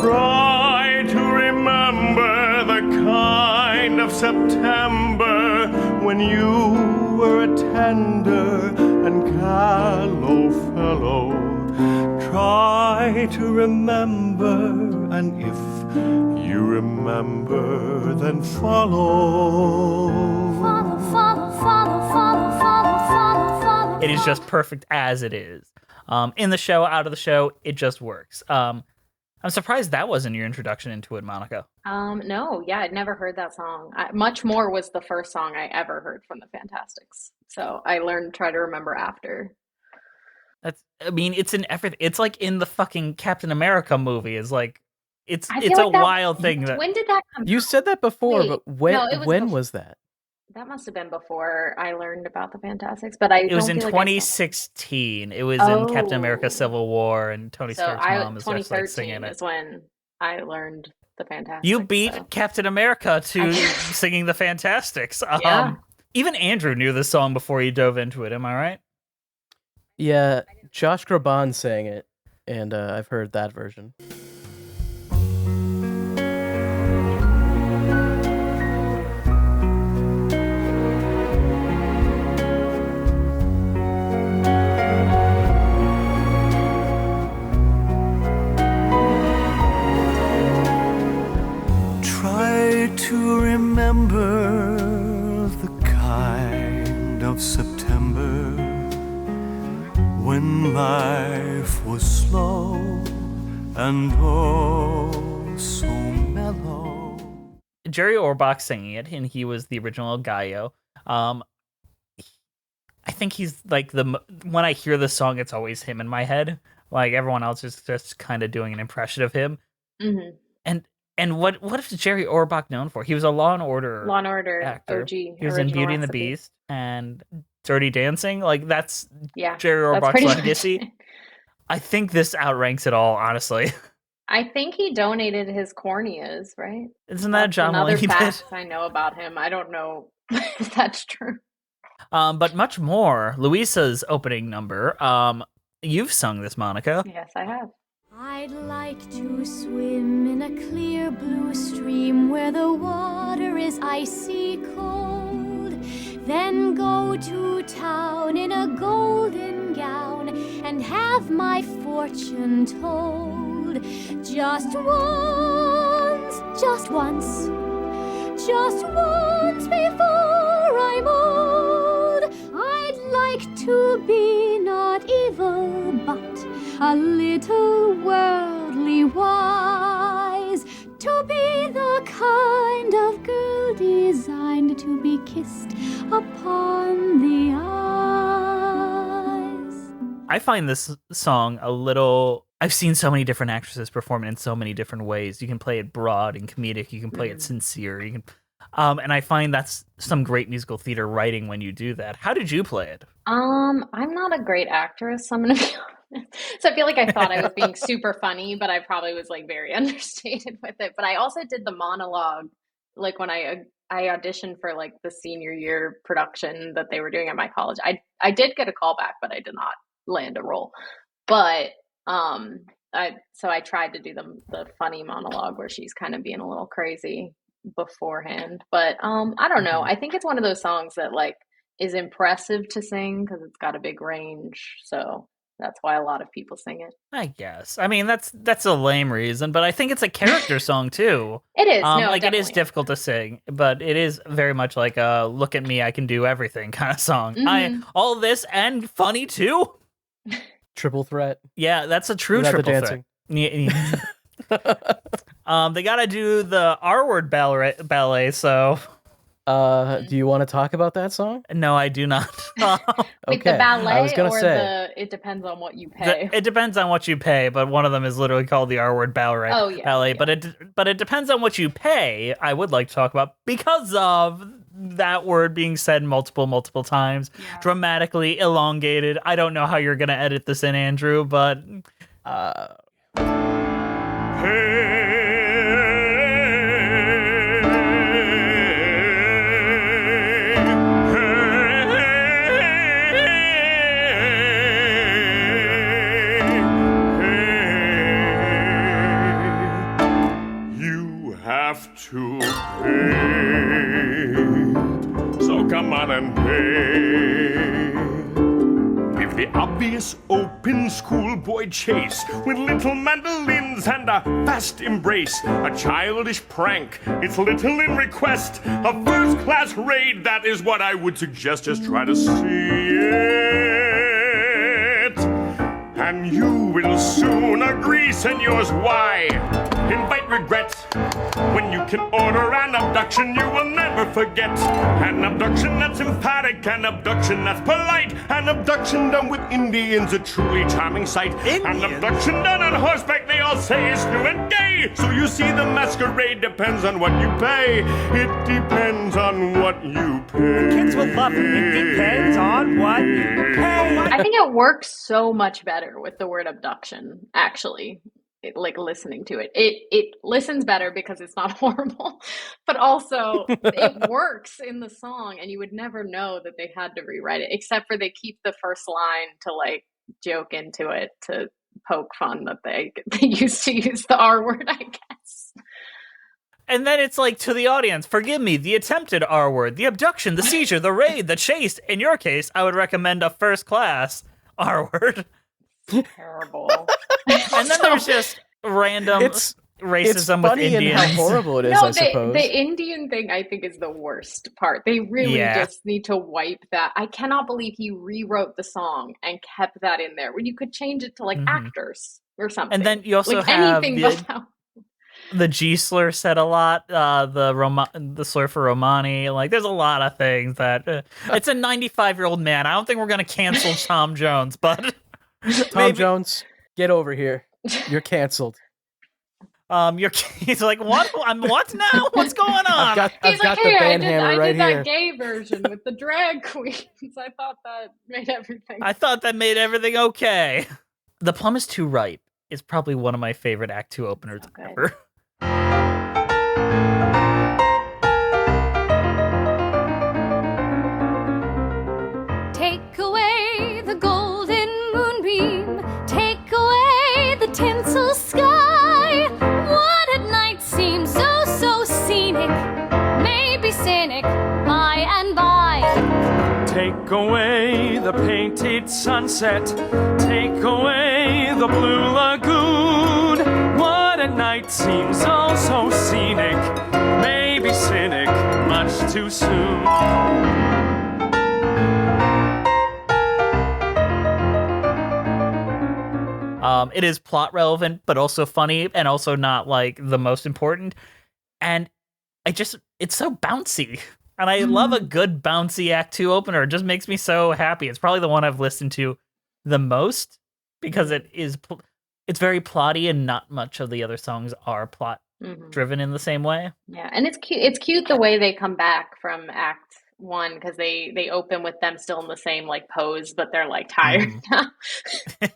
Try to remember the kind of September when you were a tender and callow fellow. Try to remember, and if you remember, then follow. It is just perfect as it is. In the show, out of the show, it just works. I'm surprised that wasn't your introduction into it, Monica. No, yeah, I'd never heard that song. Much More was the first song I ever heard from the Fantasticks. So I learned Try to Remember after. It's in everything. It's like in the fucking Captain America movie. It's like, it's like a wild thing. When did that come? You said that before, Wait, but when no, it was when before. was that? That must have been before I learned about the Fantasticks, but It was in 2016. It was in Captain America: Oh. Civil War, and Tony Stark's mom is just like 2013 singing it. is when I learned the Fantasticks. You beat so. Captain America to singing the Fantasticks. Yeah. Even Andrew knew this song before he dove into it. Am I right? Yeah, Josh Groban sang it, and I've heard that version. Try to remember the kind of September when life was slow and oh so mellow. Jerry Orbach singing it, and he was the original Gallo. I think he's like when I hear this song, it's always him in my head. Like everyone else is just kind of doing an impression of him. Mm-hmm. And what is Jerry Orbach known for? He was a Law and Order actor. OG. He was in Beauty and the Recipe. Beast and Dirty Dancing. Like that's Yeah, Jerry that's Orbach's pretty much legacy. it. I think this outranks it all, honestly. I think he donated his corneas, right? Isn't that That's John another Mulaney fact bit? I know about him. I don't know if that's true. But much more. Luisa's opening number. You've sung this, Monica. Yes, I have. I'd like to swim in a clear blue stream where the water is icy cold. Then go to town in a golden gown and have my fortune told. Just once, just once before I'm old. I'd like to be not evil, but a little worldly wise, to be the kind of girl designed to be kissed upon the eyes. I find this song a little... I've seen so many different actresses perform it in so many different ways. You can play it broad and comedic. You can play it sincere. You can, and I find that's some great musical theater writing when you do that. How did you play it? I'm not a great actress, I'm gonna be honest. So I feel like I thought I was being super funny, but I probably was like very understated with it. But I also did the monologue, like when I auditioned for like the senior year production that they were doing at my college. I did get a call back, but I did not land a role. But I tried to do the funny monologue where she's kind of being a little crazy beforehand. But I don't know. I think it's one of those songs that like is impressive to sing because it's got a big range. So that's why a lot of people sing it. I guess. I mean, that's a lame reason, but I think it's a character song too. It is. No, like definitely. it is difficult to sing, but it is very much like a "look at me, I can do everything" kind of song. Mm-hmm. All this and funny too. Triple threat. Yeah, that's a true Without the triple dancing. threat. They gotta do the R-word ballet, so Do you want to talk about that song? no, I do not. Wait, the ballet I was gonna or say. it depends on what you pay? It depends on what you pay, but one of them is literally called the R-word ballet. Oh, yeah, ballet, yeah. But it depends on what you pay. I would like to talk about because of that word being said multiple times, dramatically elongated. I don't know how you're gonna edit this in, Andrew, but You have to pay, so come on and pay. With the obvious open schoolboy chase, with little mandolins and a fast embrace, a childish prank, it's little in request, a first-class raid, that is what I would suggest. Just try to see it, and you will soon agree, senors, why invite regret when you can order an abduction you will never forget. An abduction that's emphatic, an abduction that's polite, an abduction done with Indians, a truly charming sight. An abduction done on horseback, they all say is new and gay. So you see, the masquerade depends on what you pay. It depends on what you pay. Kids will love it. It depends on what you pay. I think it works so much better with the word abduction, actually. Like listening to it. It listens better because it's not horrible, but also it works in the song and you would never know that they had to rewrite it, except for they keep the first line to like joke into it to poke fun that they used to use the R word, I guess. and then it's like to the audience, forgive me, the attempted R word, the abduction, the seizure, the raid, the chase. In your case, I would recommend a first class R word. Terrible. And then there's just random racism It's funny with Indians. and how horrible it is, No, I suppose. the Indian thing I think is the worst part. They really just need to wipe that. I cannot believe he rewrote the song and kept that in there when you could change it to like actors or something. And then you also like have anything but how. the G slur said a lot, the slur for Romani. Like, there's a lot of things that it's a 95-year-old man. I don't think we're gonna cancel Tom Jones, but Tom Jones, get over here. You're canceled. he's like, what? I'm what now? What's going on? I've got He's the like, hey, band hammer I right did that here. gay version with the drag queens. I thought that made everything. I thought that made everything okay. The Plum is Too Ripe is probably one of my favorite Act 2 openers ever. Take away the golden moonbeam, take away the tinsel sky. What at night seems so scenic, maybe cynic by and by. Take away the painted sunset, take away the blue lagoon. What at night It seems all so scenic, maybe cynic, much too soon. It is plot relevant, but also funny, and also not like the most important. And it's so bouncy. And I love a good bouncy Act 2 opener. It just makes me so happy. It's probably the one I've listened to the most because it's very plotty, and not much of the other songs are plot driven in the same way. Yeah, and it's cute. It's cute the way they come back from Act 1 because they open with them still in the same like pose, but they're like tired now,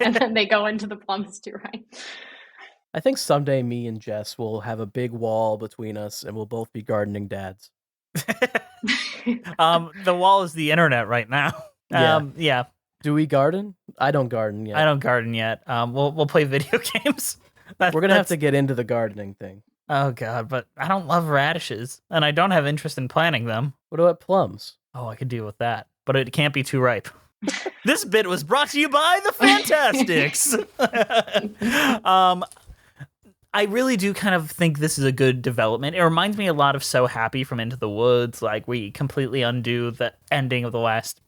and then they go into the plums too, right? I think someday me and Jess will have a big wall between us, and we'll both be gardening dads. The wall is the internet right now. Yeah. Do we garden? I don't garden yet. I don't garden yet. We'll play video games. We're gonna have to get into the gardening thing. Oh god, but I don't love radishes, and I don't have interest in planting them. What about plums? Oh, I could deal with that, but it can't be too ripe. This bit was brought to you by the Fantasticks. I really do kind of think this is a good development. It reminds me a lot of So Happy from Into the Woods. Like, we completely undo the ending of the last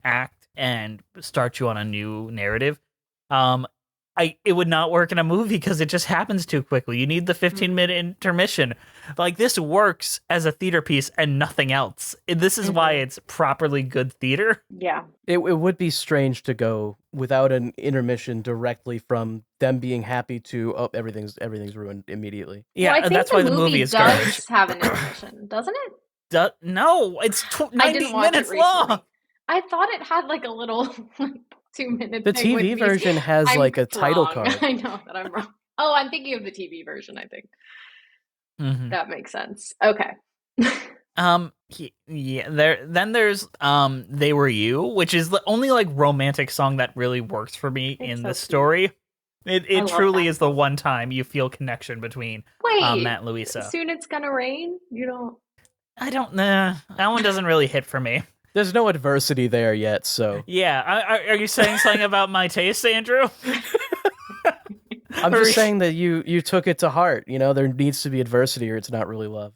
act and start you on a new narrative. It would not work in a movie because it just happens too quickly. You need the 15-minute intermission. Like, this works as a theater piece and nothing else. This is why it's properly good theater. Yeah. It would be strange to go without an intermission directly from them being happy to, oh, everything's ruined immediately. Yeah, well, I think that's why the movie is does garbage. have an intermission, doesn't it? No, it's 90 minutes long. I thought it had like a little 2-minute The thing TV with version has I'm like a title wrong. card. I know that I'm wrong. Oh, I'm thinking of the TV version, I think. That makes sense. Okay. Yeah, there's They Were You, which is the only like romantic song that really works for me in this story. It truly is the one time you feel connection between Matt and Louisa. Soon It's Gonna Rain? You don't... I don't know. That one doesn't really hit for me. There's no adversity there yet, so... Yeah, are you saying something about my taste, Andrew? I'm just saying that you took it to heart. You know, there needs to be adversity or it's not really love.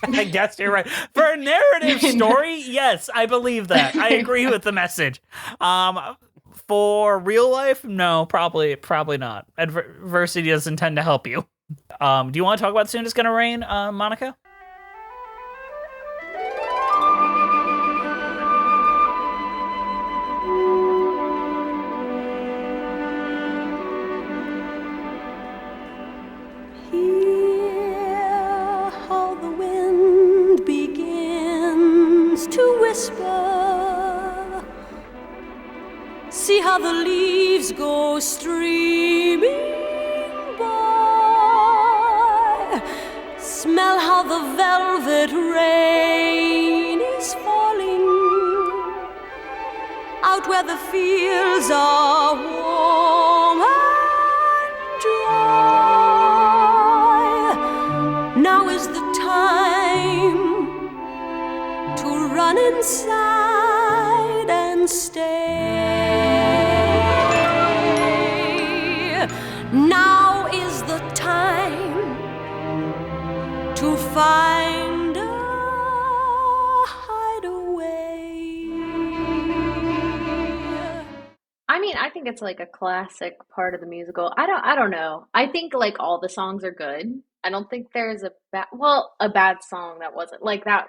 I guess you're right. For a narrative story, yes, I believe that. I agree with the message. For real life, no, probably not. Adversity doesn't tend to help you. Do you want to talk about Soon It's Gonna Rain, Monica? Whisper. See how the leaves go streaming by. Smell how the velvet rain is falling. Out where the fields are warm and dry. Now is the time to run inside and stay. Now is the time to find a hideaway. I mean, I think it's like a classic part of the musical. I don't know. I think like all the songs are good. I don't think there's a bad song that wasn't like that.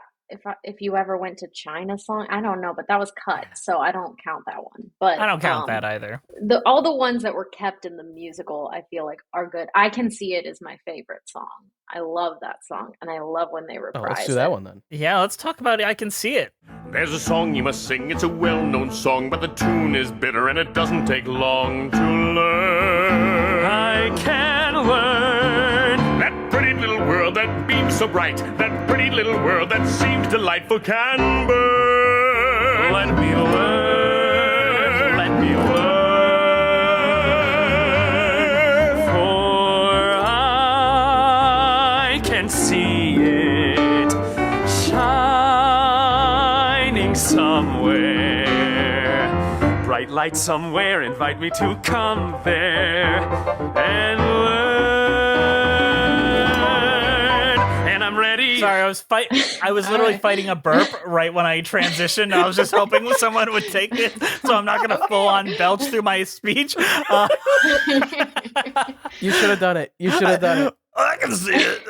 If you ever went to China song, I don't know, but that was cut, so I don't count that one. But I don't count that either. All the ones that were kept in the musical, I feel like are good. I Can See It is my favorite song. I love that song, and I love when they reprise let's do that one then. Yeah, let's talk about it. I Can See It. There's a song you must sing. It's a well-known song, but the tune is bitter, and it doesn't take long to learn. I can learn that pretty little world that beams so bright, that pretty little world that seems delightful can burn. Let me learn, let me learn, for I can see it shining somewhere. Bright light somewhere, invite me to come there and learn. Sorry, I was literally fighting a burp right when I transitioned. I was just hoping someone would take it, so I'm not gonna full on belch through my speech. You should have done it. You should have done it. I can see it.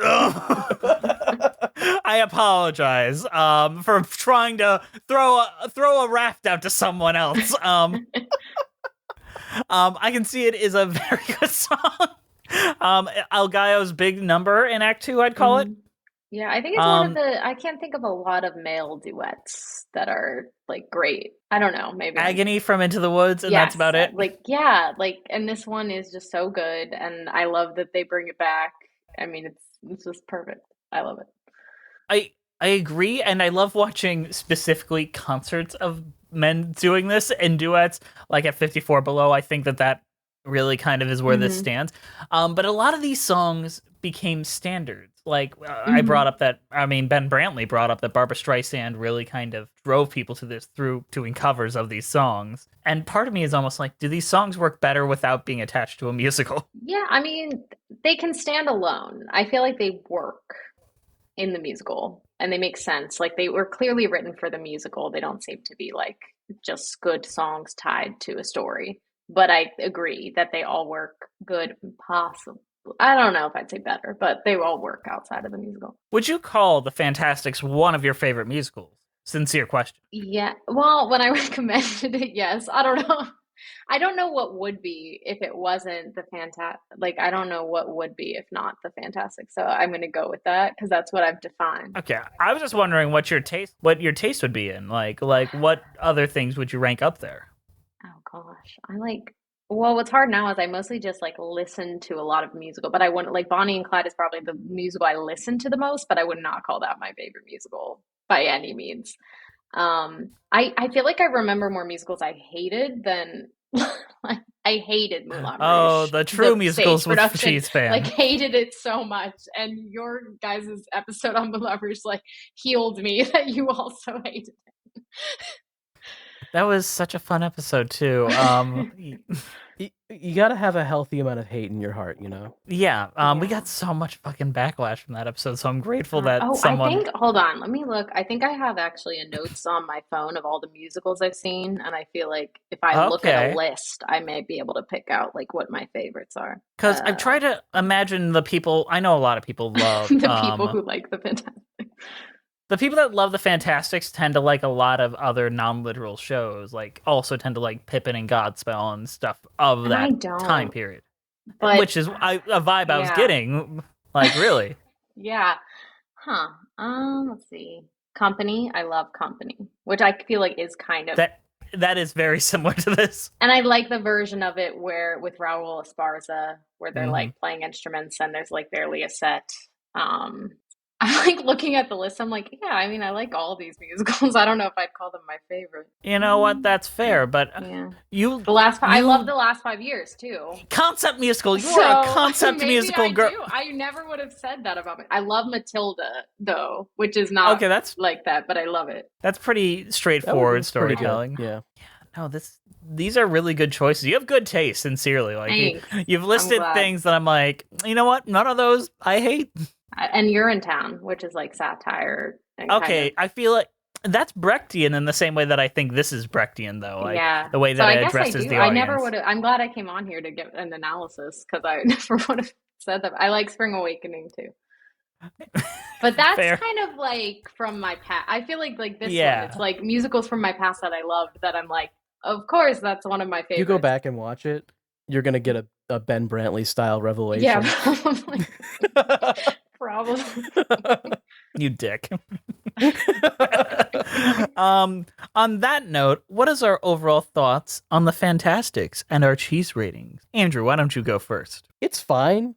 I apologize for trying to throw a raft out to someone else. I can see it is a very good song. El Gallo's big number in Act 2, I'd call it. Yeah, I think it's one of the. I can't think of a lot of male duets that are like great. I don't know, maybe Agony from Into the Woods, and that's about it. And this one is just so good, and I love that they bring it back. I mean, it's just perfect. I love it. I agree, and I love watching specifically concerts of men doing this in duets, like at 54 Below. I think that really kind of is where this stands. But a lot of these songs became standards. Like I brought up Ben Brantley brought up that Barbra Streisand really kind of drove people to this through doing covers of these songs. And part of me is almost like, do these songs work better without being attached to a musical? Yeah, I mean, they can stand alone. I feel like they work in the musical and they make sense. Like they were clearly written for the musical. They don't seem to be like just good songs tied to a story. But I agree that they all work good and possible. I don't know if I'd say better, but they all work outside of the musical. Would you call the Fantasticks one of your favorite musicals? Sincere question. Yeah. Well, when I recommended it, yes. I don't know. I don't know what would be if it wasn't the I don't know what would be if not the Fantastic. So I'm going to go with that because that's what I've defined. Okay. I was just wondering what your taste would be in. Like what other things would you rank up there? Oh gosh. Well, what's hard now is I mostly just like listen to a lot of musical, but I wouldn't like Bonnie and Clyde is probably the musical I listen to the most, but I would not call that my favorite musical by any means. I feel like I remember more musicals I hated than I hated Moulin Rouge. Oh, the true musicals with Cheese fan. Like hated it so much, and your guys' episode on Moulin Rouge like healed me that you also hated it. That was such a fun episode too. You got to have a healthy amount of hate in your heart, you know? Yeah. We got so much fucking backlash from that episode, so I'm grateful that someone... hold on, let me look. I think I have actually a notes on my phone of all the musicals I've seen, and I feel like if I look at a list, I may be able to pick out like what my favorites are. Because I've tried to imagine the people... I know a lot of people love... the people who like the Fantastic. The people that love the Fantasticks tend to like a lot of other non-literal shows, like also tend to like Pippin and Godspell and stuff of that time period. But, which is a vibe I was getting, like really. Yeah. Huh. Let's see. Company. I love Company, which I feel like is kind of... That is very similar to this. And I like the version of it where with Raul Esparza, where they're like playing instruments and there's like barely a set. I'm like looking at the list. I'm like, yeah, I mean, I like all these musicals. I don't know if I'd call them my favorite. You know what? That's fair, but I love the last 5 years too. Concept musical. You are a concept musical girl. I never would have said that about me. I love Matilda though, which is not that's like that, but I love it. That's pretty straightforward storytelling. Yeah. No, these are really good choices. You have good taste, sincerely. Like you've listed things that I'm like, you know what? None of those I hate. And You're in Town, which is like satire. Okay, I feel like that's Brechtian in the same way that I think this is Brechtian, though. Like, the way that it addresses the audience. I never would have. I'm glad I came on here to get an analysis because I never would have said that. I like Spring Awakening too. But that's kind of like from my past. I feel like this one, it's like musicals from my past that I loved that I'm like, of course, that's one of my favorites. You go back and watch it, you're going to get a Ben Brantley style revelation. Yeah, probably. Probably. You dick. On that note, what is our overall thoughts on the Fantasticks and our cheese ratings? Andrew, why don't you go first? It's fine.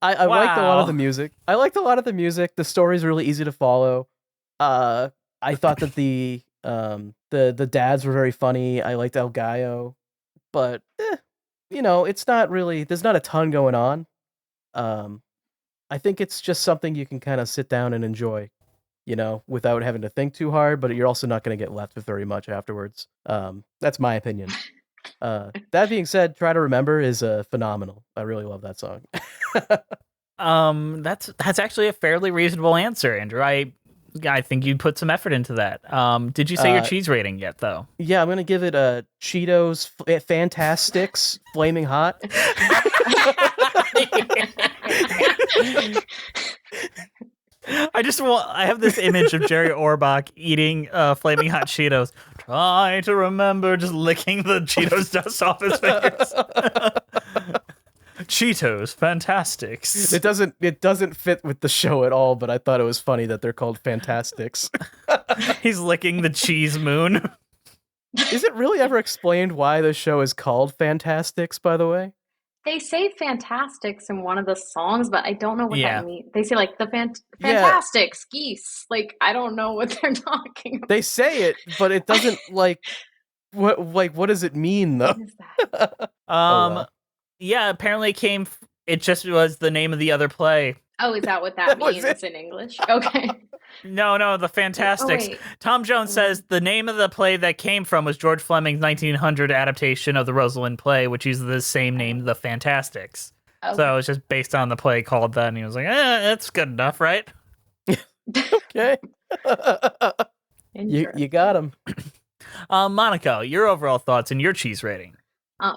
I liked a lot of the music. The story's really easy to follow. I thought that the dads were very funny. I liked El Gallo, but it's not really. There's not a ton going on. I think it's just something you can kind of sit down and enjoy, without having to think too hard, but you're also not going to get left with very much afterwards. That's my opinion. That being said, Try to Remember is phenomenal. I really love that song. That's actually a fairly reasonable answer, Andrew. I think you put some effort into that. Did you say your cheese rating yet, though? Yeah, I'm gonna give it a Cheetos Fantasticks Flaming Hot. I have this image of Jerry Orbach eating flaming hot Cheetos. Try to remember, just licking the Cheetos dust off his fingers. Cheetos, Fantasticks. It doesn't fit with the show at all, but I thought it was funny that they're called Fantasticks. He's licking the cheese moon. Is it really ever explained why the show is called Fantasticks, by the way? They say Fantasticks in one of the songs, but I don't know what Yeah. that means. They say like the Fantasticks, geese. Like I don't know what they're talking about. They say it, but it doesn't what does it mean though? What is that? well. Yeah, apparently it just was the name of the other play. Oh, is that what that That was means it? in English? Okay. No, the Fantasticks. wait. Tom Jones says the name of the play that came from was George Fleming's 1900 adaptation of the Rosalind play, which uses the same name, the Fantasticks. Okay. So it's just based on the play called that, and he was like, that's good enough, right? Okay. you got him. Monica, your overall thoughts and your cheese rating.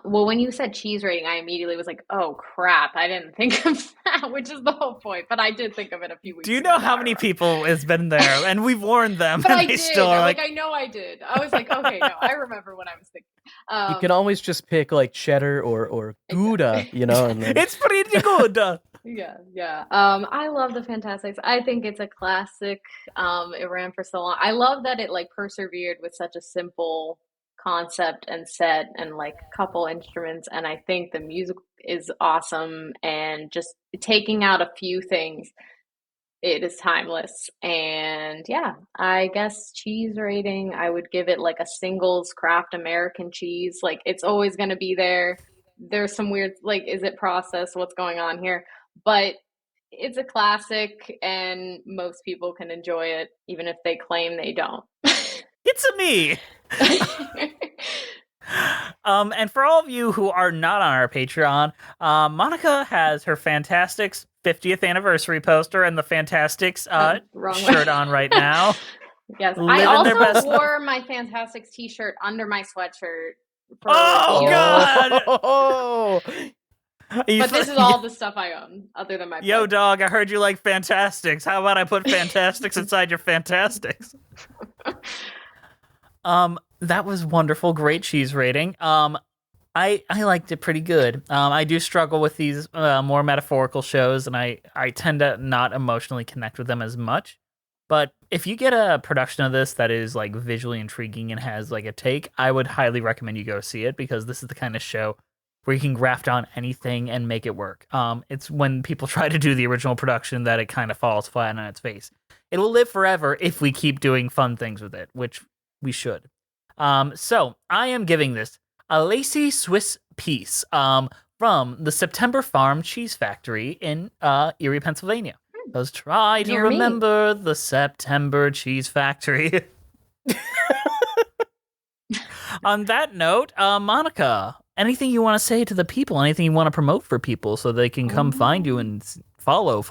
Well, when you said cheese rating, I immediately was like, "Oh crap!" I didn't think of that, which is the whole point. But I did think of it a few weeks. Do you ago. know how many people has been there? And we've warned them, But and I they did. still are like, I know I did. I was like, "Okay, no, I remember what I was thinking." You can always just pick like cheddar or Gouda, you know. And then... it's pretty good. Yeah. I love the Fantasticks. I think it's a classic. It ran for so long. I love that it like persevered with such a simple concept and set and like a couple instruments, and I think the music is awesome, and just taking out a few things, it is timeless. And yeah, I guess cheese rating, I would give it like a singles Kraft American cheese. Like it's always going to be there. There's some weird, like, is it processed? What's going on here? But it's a classic, and most people can enjoy it, even if they claim they don't. It's a me. And for all of you who are not on our Patreon, Monica has her Fantasticks 50th anniversary poster and the Fantasticks Wrong way. shirt on right now. Yes, I Living their best also wore my Fantasticks t-shirt under my sweatshirt. For Oh, years. God! Oh, But this is all the stuff I own, other than my Yo, book. dog, I heard you like Fantasticks. How about I put Fantasticks inside your Fantasticks? That was wonderful. Great cheese rating. I liked it pretty good. I do struggle with these more metaphorical shows, and I tend to not emotionally connect with them as much. But if you get a production of this that is like visually intriguing and has like a take, I would highly recommend you go see it, because this is the kind of show where you can graft on anything and make it work. It's when people try to do the original production that it kind of falls flat on its face. It will live forever if we keep doing fun things with it, which we should. So I am giving this a lacy Swiss piece from the September Farm Cheese Factory in Erie, Pennsylvania. Let's try to Near me. remember the September Cheese Factory. On that note, Monica, anything you want to say to the people? Anything you want to promote for people so they can come find you and follow?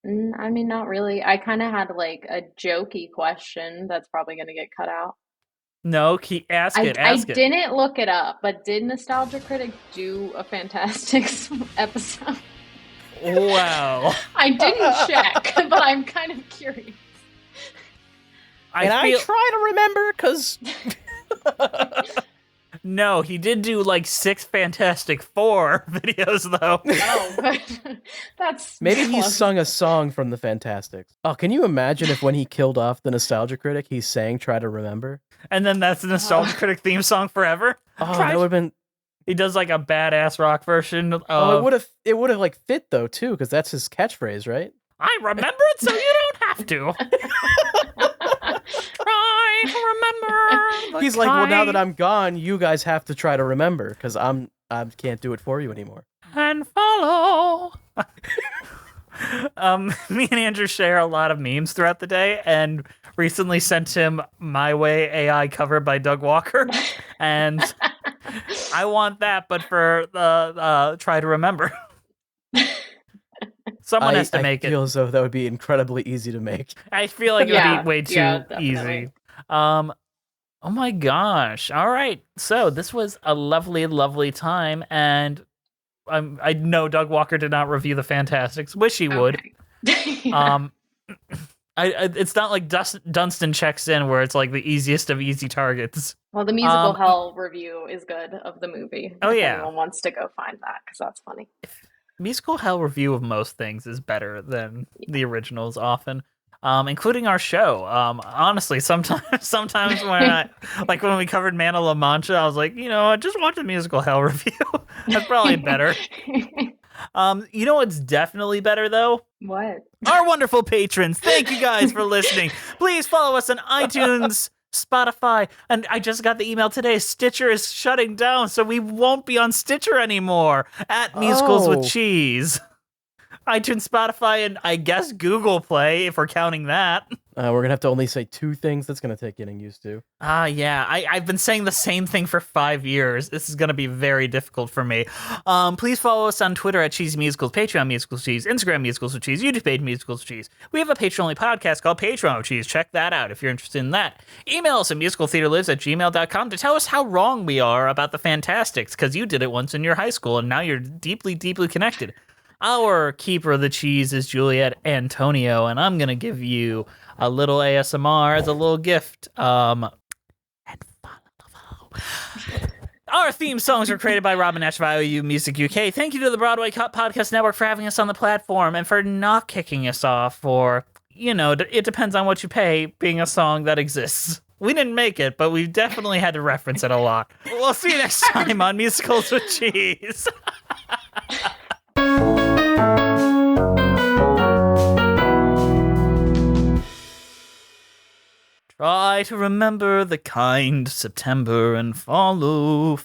I mean, not really. I kind of had like a jokey question that's probably going to get cut out. No, ask I it. didn't look it up, but did Nostalgia Critic do a Fantasticks episode? Wow. I didn't check, but I'm kind of curious. I try to remember because No, he did do like 6 Fantastic Four videos, though. Oh, but that's maybe he close. sung a song from the Fantasticks. Oh, can you imagine if when he killed off the Nostalgia Critic, he sang "Try to Remember"? And then that's the Nostalgia Critic theme song forever. Oh, that would have been. He does like a badass rock version of Oh, it would have like fit though too, because that's his catchphrase, right? I remember it, so you don't have to. Try to remember. He's like, well, now that I'm gone, you guys have to try to remember, because I can't do it for you anymore. And follow. Me and Andrew share a lot of memes throughout the day, and recently sent him My Way AI cover by Doug Walker, and I want that, but for Try to Remember. Someone has to make I feel as though that would be incredibly easy to make. I feel like it would be way too definitely. easy. Oh my gosh. All right. So this was a lovely, lovely time. And I know Doug Walker did not review the Fantasticks. Wish he would. Yeah. It's not like Dunstan checks in where it's like the easiest of easy targets. Well, the musical Hell review is good of the movie. Oh, if yeah. anyone wants to go find that, because that's funny. Musical Hell review of most things is better than the originals often, including our show. Honestly, sometimes when when we covered Man of La Mancha, I was like, just watch the Musical Hell review. That's probably better. You know what's definitely better though? What? Our wonderful patrons. Thank you guys for listening. Please follow us on iTunes, Spotify, and I just got the email today. Stitcher is shutting down, so we won't be on Stitcher anymore. At Musicals with Cheese. iTunes, Spotify, and I guess Google Play, if we're counting that. We're going to have to only say 2 things. That's going to take getting used to. Yeah. I've been saying the same thing for 5 years. This is going to be very difficult for me. Please follow us on Twitter at Cheesy Musicals, Patreon Musicals Cheese, Instagram Musicals with Cheese, YouTube page Musicals Cheese. We have a Patreon-only podcast called Patreon with Cheese. Check that out if you're interested in that. Email us at musicaltheaterlives@gmail.com to tell us how wrong we are about the Fantasticks, because you did it once in your high school, and now you're deeply, deeply connected. Our keeper of the cheese is Juliet Antonio, and I'm going to give you a little ASMR as a little gift. And follow. Our theme songs were created by Robyn, Nash of IOU Music UK. Thank you to the Broadway Podcast Network for having us on the platform and for not kicking us off for, it depends on what you pay, being a song that exists. We didn't make it, but we definitely had to reference it a lot. We'll see you next time on Musicals with Cheese. Try to remember the kind September and follow.